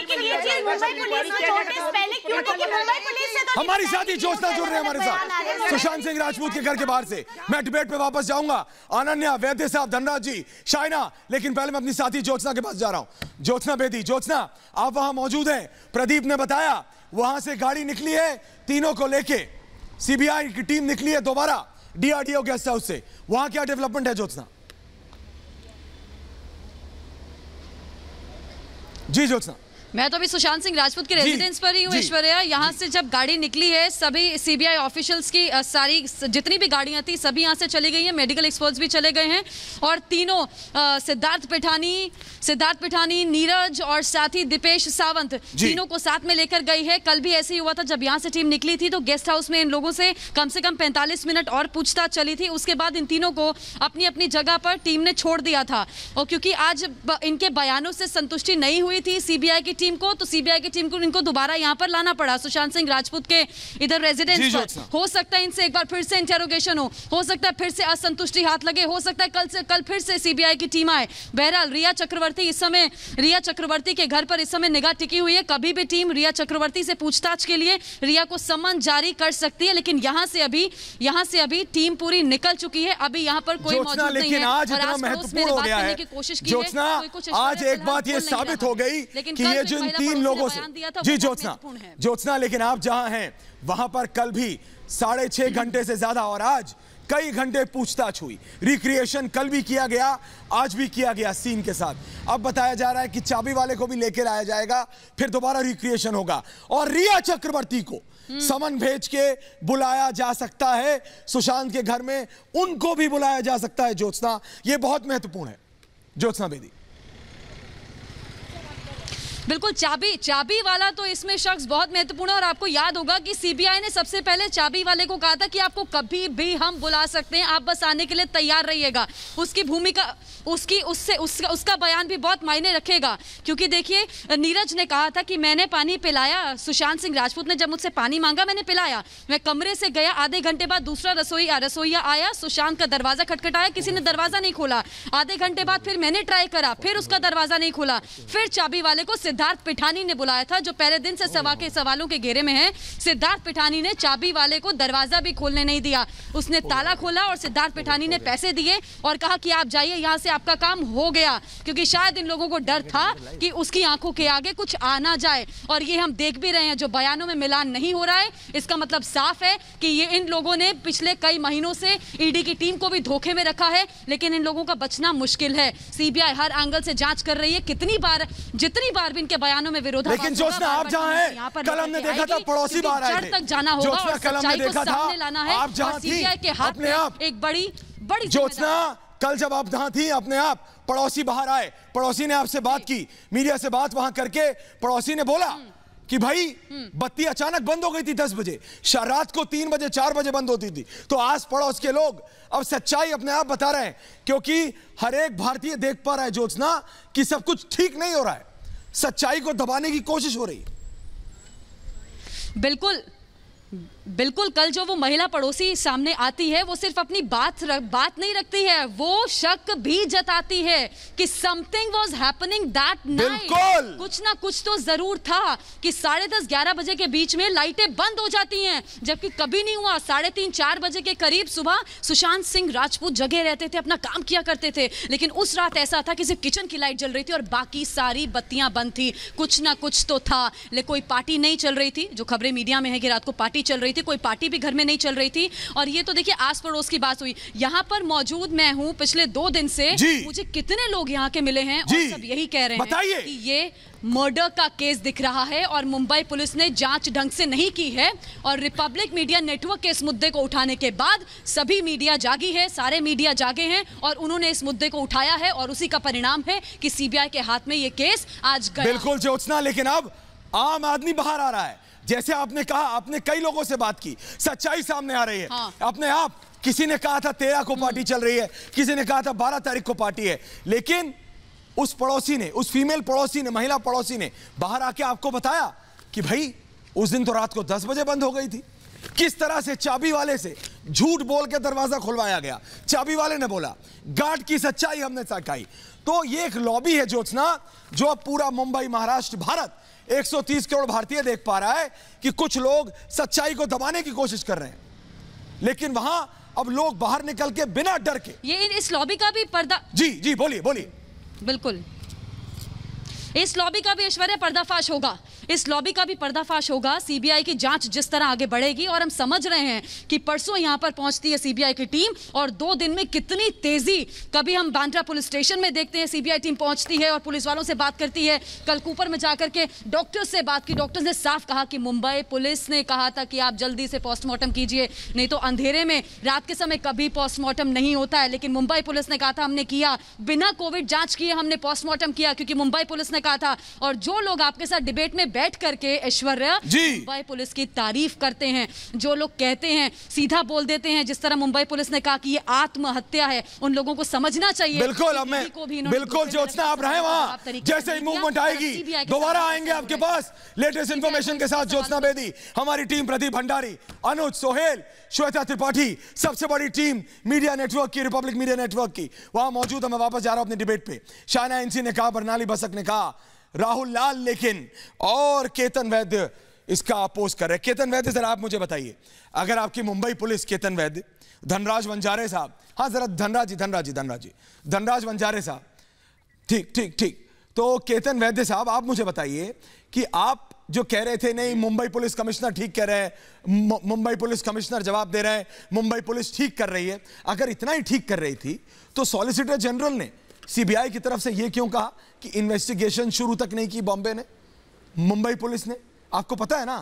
हमारी साथी ज्योत्सना जुड़ रहे हैं हमारे साथ सुशांत सिंह राजपूत के घर के बाहर से। मैं डिबेट पे वापस जाऊंगा, अनन्या, वैद्य साहब, धनराज जी, शाइना, लेकिन पहले मैं अपनी साथी ज्योत्सना के पास जा रहा हूं। ज्योत्सना बेदी, ज्योत्सना आप वहां मौजूद हैं, प्रदीप ने बताया वहां से गाड़ी निकली है तीनों को लेके, सीबीआई की टीम निकली है दोबारा डीआरडीओ गेस्ट हाउस से, वहां क्या डेवलपमेंट है ज्योत्सना? जी ज्योत्सना। मैं तो अभी सुशांत सिंह राजपूत के रेजिडेंस पर ही हूँ ऐश्वर्या। यहाँ से जब गाड़ी निकली है सभी सीबीआई ऑफिशियल्स की सारी जितनी भी गाड़ियां थी सभी यहाँ से चली गई हैं, मेडिकल एक्सपर्ट्स भी चले गए हैं और तीनों सिद्धार्थ पिठानी, नीरज और साथ ही दीपेश सावंत तीनों को साथ में लेकर गई है। कल भी ऐसे ही हुआ था, जब यहाँ से टीम निकली थी तो गेस्ट हाउस में इन लोगों से कम 45 मिनट और पूछताछ चली थी। उसके बाद इन तीनों को अपनी अपनी जगह पर टीम ने छोड़ दिया था और क्योंकि आज इनके बयानों से संतुष्टि नहीं हुई थी सीबीआई की टीम को, तो सीबीआई की टीम को इनको दोबारा यहां पर लाना पड़ा सुशांत सिंह राजपूत के इधर रेजिडेंस पर। हो सकता है इनसे एक बार फिर से इंटेरोगेशन हो सकता है फिर से असंतुष्टि हाथ लगे, हो सकता है कल फिर से सीबीआई की टीम आए। बहरहाल रिया चक्रवर्ती के घर पर इस समय निगाह टिकी हुई है। कभी भी टीम रिया चक्रवर्ती से पूछताछ के लिए रिया को सम्मन जारी कर सकती है, लेकिन यहां से अभी टीम पूरी निकल चुकी है। अभी यहां पर कोई मौजूद नहीं है। आज इतना महत्वपूर्ण हो गया है ज्योत्सना, आज एक बात ये साबित हो गई कि ये जिन 3 लोगों से, जी ज्योत्सना, लेकिन आप जहां हैं वहां पर कल भी 6.5 घंटे से ज्यादा और आज कई घंटे पूछताछ हुई, रिक्रिएशन कल भी किया गया, आज भी किया गया सीन के साथ। अब बताया जा रहा है कि चाबी वाले को भी लेकर आया जाएगा, फिर दोबारा रिक्रिएशन होगा और रिया चक्रवर्ती को समन भेज के बुलाया जा सकता है सुशांत के घर में, उनको भी बुलाया जा सकता है ज्योत्सना। यह बहुत महत्वपूर्ण है ज्योत्सना बेदी। बिल्कुल, चाबी वाला तो इसमें शख्स बहुत महत्वपूर्ण है और आपको याद होगा कि सीबीआई ने सबसे पहले चाबी वाले को कहा था कि आपको कभी भी हम बुला सकते हैं, आप बस आने के लिए तैयार रहिएगा। उसकी भूमिका उसका बयान भी बहुत मायने रखेगा, क्योंकि देखिए नीरज ने कहा था कि मैंने पानी पिलाया, सुशांत सिंह राजपूत ने जब मुझसे पानी मांगा मैंने पिलाया, मैं कमरे से गया, आधे घंटे बाद दूसरा रसोईया आया, सुशांत का दरवाजा खटखटाया, किसी ने दरवाजा नहीं खोला, आधे घंटे बाद फिर मैंने ट्राई करा, फिर उसका दरवाजा नहीं खोला, फिर चाबी वाले को सिद्धार्थ पिठानी ने बुलाया था जो पहले दिन से सवालों के घेरे में है। सिद्धार्थ पिठानी ने चाबी वाले को दरवाजा भी खोलने नहीं दिया, उसने ताला खोला और सिद्धार्थ पिठानी ने पैसे दिए और कहा कि आप जाइए यहां से, आपका काम हो गया, क्योंकि शायद इन लोगों को डर था कि उसकी आंखों के आगे कुछ आ ना जाए। और ये हम देख भी रहे हैं, जो बयानों में मिलान नहीं हो रहा है, इसका मतलब साफ है कि ये इन लोगों ने पिछले कई महीनों से ईडी की टीम को भी धोखे में रखा है, लेकिन इन लोगों का बचना मुश्किल है। सीबीआई हर एंगल से जांच कर रही है, जितनी बार भी इनके बयानों में विरोधाभास, लेकिन ज्योत्सना आप जहां हैं, कल हमने देखा था पड़ोसी बाहर आए थे, तक जाना होगा और सच्चाई को सामने लाना है, आप जहां थी के हाथ में एक बड़ी ज्योत्सना, कल जब आप जहां थी अपने आप पड़ोसी बाहर आए, पड़ोसी ने आपसे बात की, मीडिया से बात वहां करके पड़ोसी ने बोला कि भाई बत्ती अचानक बंद हो गई थी 10 बजे, रात को 3 बजे 4 बजे बंद होती थी। तो आस पड़ोस के लोग अब सच्चाई अपने आप बता रहे हैं, क्योंकि हर एक भारतीय देख पा रहा है ज्योत्सना कि सब कुछ ठीक नहीं हो रहा है, सच्चाई को दबाने की कोशिश हो रही है। बिल्कुल कल जो वो महिला पड़ोसी सामने आती है वो सिर्फ अपनी बात नहीं रखती है, वो शक भी जताती है कि something was happening that night, कुछ ना कुछ तो जरूर था कि 10:30-11 बजे के बीच में लाइटें बंद हो जाती हैं, जबकि कभी नहीं हुआ। 3:30-4 बजे के करीब सुबह सुशांत सिंह राजपूत जगे रहते थे, अपना काम किया करते थे, लेकिन उस रात ऐसा था कि सिर्फ किचन की लाइट जल रही थी और बाकी सारी बत्तियां बंद थी। कुछ ना कुछ तो था, लेकिन कोई पार्टी नहीं चल रही थी, जो खबरें मीडिया में है कि रात को पार्टी पार्टी चल रही थी, कोई पार्टी भी घर में नहीं चल रही थी। और ये तो देखिए आस पड़ोस की बात हुई। यहाँ पर मौजूद मैं हूँ पिछले 2 दिन से, मुझे कितने लोग यहाँ के मिले हैं और सब यही कह रहे हैं कि ये मर्डर का केस दिख रहा है और मुंबई पुलिस ने जांच ढंग से नहीं की है। और रिपब्लिक मीडिया नेटवर्क के इस मुद्दे को उठाने के बाद सभी मीडिया जागी है, सारे मीडिया जागे हैं और उन्होंने इस मुद्दे को उठाया है और उसी का परिणाम है कि सीबीआई के हाथ में ये केस आज गया। बिल्कुल ज्योत्सना, लेकिन अब आम आदमी बाहर आ रहा है। जैसे आपने कहा, आपने कई लोगों से बात की, सच्चाई सामने आ रही है। अपने आप किसी ने कहा था 13 को पार्टी चल रही है, किसी ने कहा था 12 तारीख को पार्टी है, लेकिन उस पड़ोसी ने, उस फीमेल पड़ोसी ने, महिला पड़ोसी ने बाहर आके आपको बताया कि भाई उस दिन तो रात को 10 बजे बंद हो गई थी। किस तरह से चाबी वाले से झूठ बोल के दरवाजा खुलवाया गया, चाबी वाले ने बोला, गार्ड की सच्चाई हमने सिखाई। तो ये एक लॉबी है ज्योत्सना, जो अब पूरा मुंबई, महाराष्ट्र, भारत 130 करोड़ भारतीय देख पा रहा है कि कुछ लोग सच्चाई को दबाने की कोशिश कर रहे हैं, लेकिन वहां अब लोग बाहर निकल के बिना डर के, ये इस लॉबी का भी पर्दा, जी बोलिए बोलिए। बिल्कुल, इस लॉबी का भी ऐश्वर्या पर्दाफाश होगा, इस लॉबी का भी पर्दाफाश होगा। सीबीआई की जांच जिस तरह आगे बढ़ेगी और हम समझ रहे हैं कि परसों यहां पर पहुंचती है सीबीआई की टीम और 2 दिन में कितनी तेजी, कभी हम बांद्रा पुलिस स्टेशन में देखते हैं सीबीआई टीम पहुंचती है और पुलिस वालों से बात करती है। कल कूपर में जाकर के डॉक्टर से बात की, डॉक्टर ने साफ कहा कि मुंबई पुलिस ने कहा था कि आप जल्दी से पोस्टमार्टम कीजिए, नहीं तो अंधेरे में रात के समय कभी पोस्टमार्टम नहीं होता है। लेकिन मुंबई पुलिस ने कहा था हमने किया, बिना कोविड जांच किए हमने पोस्टमार्टम किया, क्योंकि मुंबई पुलिस ने कहा था। और जो लोग आपके साथ डिबेट में बैठ करके ऐश्वर्या मुंबई पुलिस की तारीफ करते हैं, जो लोग कहते हैं, सीधा बोल देते हैं, जिस तरह मुंबई पुलिस ने कहा कि ये आत्महत्या है, उन लोगों को समझना चाहिए। बिल्कुल, अब मैं बिल्कुल ज्योत्सना आप रहे वहां, जैसे ही मूवमेंट आएगी दोबारा आएंगे आपके पास लेटेस्ट इंफॉर्मेशन के साथ। ज्योत्सना बेदी, हमारी टीम प्रदीप भंडारी, अनुज सोहेल, श्वेता त्रिपाठी, सबसे बड़ी टीम मीडिया नेटवर्क की, रिपब्लिक मीडिया नेटवर्क की, वहां मौजूद है। मैं वापस जा रहा हूं अपने डिबेट पे। शायना एनसी ने कहा, बरनाली बसक ने कहा, राहुल लाल लेकिन और केतन वैद्य इसका अपोज कर रहे हैं। केतन वैद्य जरा आप मुझे बताइए, अगर आपकी मुंबई पुलिस, केतन वैद्य, धनराज वंजारे साहब, हाँ जरा धनराज वंजारे साहब, ठीक, तो केतन वैद्य साहब आप मुझे बताइए कि आप जो कह रहे थे नहीं मुंबई पुलिस कमिश्नर ठीक कह रहे हैं, मुंबई पुलिस कमिश्नर जवाब दे रहे हैं, मुंबई पुलिस ठीक कर रही है, अगर इतना ही ठीक कर रही थी तो सॉलिसिटर जनरल ने सीबीआई की तरफ से यह क्यों कहा कि इन्वेस्टिगेशन शुरू तक नहीं की बॉम्बे ने, मुंबई पुलिस ने? आपको पता है ना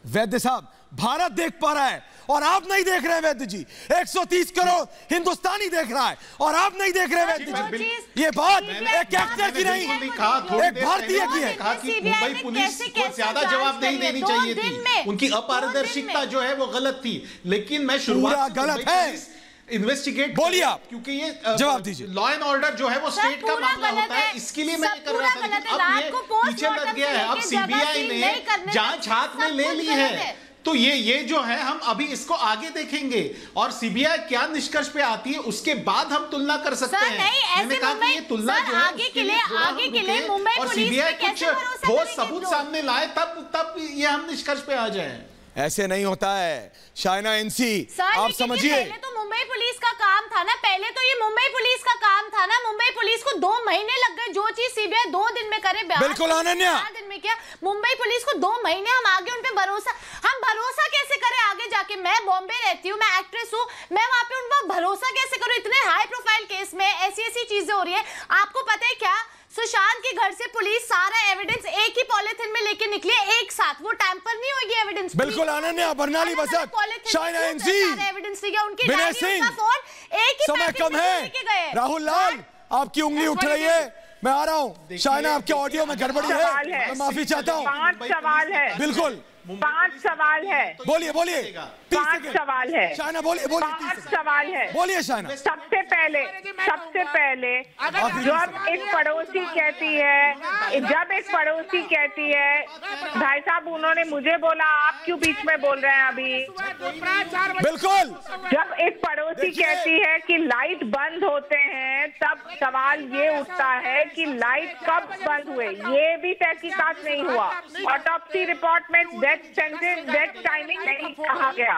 वैद्य साहब, भारत देख पा रहा है और आप नहीं देख रहे हैं वैद्य जी। 130 करोड़ हिंदुस्तानी देख रहा है और आप नहीं देख रहे वैद्य जी। ये बात एक एक्टर की नहीं, एक भारतीय की है। कहा कि मुंबई पुलिस को ज्यादा जवाबदेही देनी चाहिए थी, उनकी अपारदर्शिता जो है वो गलत थी, लेकिन मैं शुरुआत गलत है इन्वेस्टिगेट, बोलिए आप, क्योंकि ये जवाब दीजिए। लॉ एंड ऑर्डर जो है वो स्टेट का मामला होता है, इसके लिए मैं ये कर रहा था, लेकिन अब ये पीछे लग गया है। अब सीबीआई ने जांच हाथ में ले ली है, तो ये जो है हम अभी इसको आगे देखेंगे और सीबीआई क्या निष्कर्ष पे आती है उसके बाद हम तुलना कर सकते हैं। मैंने कहा कि ये तुलना जो है आगे के लिए मुंबई और सीबीआई कुछ ठोस सबूत सामने लाए तब ये हम निष्कर्ष पे आ जाए। ऐसे नहीं होता है शायना एनसी, आप समझिए। पहले तो मुंबई पुलिस का काम था ना, पहले तो ये मुंबई पुलिस का काम था ना। मुंबई पुलिस को 2 महीने लग गए, जो चीज सीबीआई 2 दिन में करे, बिल्कुल अनन्या 4 दिन में किया। मुंबई पुलिस को 2 महीने, हम आगे उन पे हम भरोसा कैसे करें आगे जाके? मैं बॉम्बे रहती हूँ, मैं एक्ट्रेस हूँ, मैं वहां पे उन पर भरोसा कैसे करूँ? इतने हाई प्रोफाइल केस में ऐसी चीजें हो रही है। आपको पता है क्या, सुशांत के घर से पुलिस सारा एविडेंस एक ही पॉलिथिन में लेके निकली है एक साथ, वो टैंपर नहीं होगी एविडेंस। बिल्कुल अनन्या, बरनाली बसक, शायना एनसी, एविडेंस लिया, उनकी विनय डायरी, सिंह, उनका फोन एक ही समय कम है। राहुल लाल, आपकी उंगली उठ रही है, मैं आ रहा हूँ। शायना आपके ऑडियो में गड़बड़ी है, मैं माफी चाहता हूँ। 5 सवाल है, बिल्कुल 5 सवाल है, बोलिए 5 सवाल है शायना, बोलिए 5 सवाल है, बोलिए शायना। सबसे पहले जब एक पड़ोसी कहती है, भाई साहब उन्होंने मुझे बोला, आप क्यों बीच में बोल रहे हैं अभी? बिल्कुल, जब एक पड़ोसी कहती है कि लाइट बंद होते हैं, तब सवाल ये उठता है कि लाइट कब बंद हुए? ये भी तहकीकात नहीं हुआ। ऑटोप्सी रिपोर्ट में डेथ टाइमिंग नहीं कहा गया।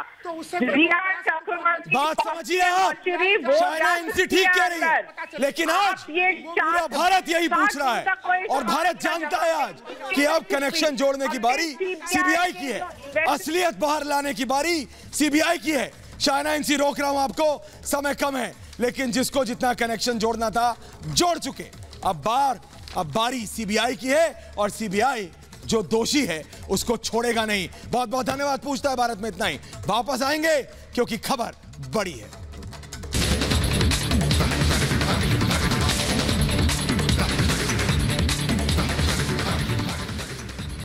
रिया चक्रवर्ती बात समझिए आप, चाइना इनसे ठीक कह रही है, लेकिन आज पूरा भारत यही पूछ रहा है और भारत जानता है आज कि अब कनेक्शन जोड़ने की बारी सीबीआई की है, असलियत बाहर लाने की बारी सीबीआई की है। चाइना इनसे रोक रहा हूं आपको, समय कम है, लेकिन जिसको जितना कनेक्शन जोड़ना था जोड़ चुके। अब बारी सीबीआई की है और सीबीआई जो दोषी है उसको छोड़ेगा नहीं। बहुत बहुत धन्यवाद। पूछता है भारत में इतना ही, वापस आएंगे क्योंकि खबर बड़ी है।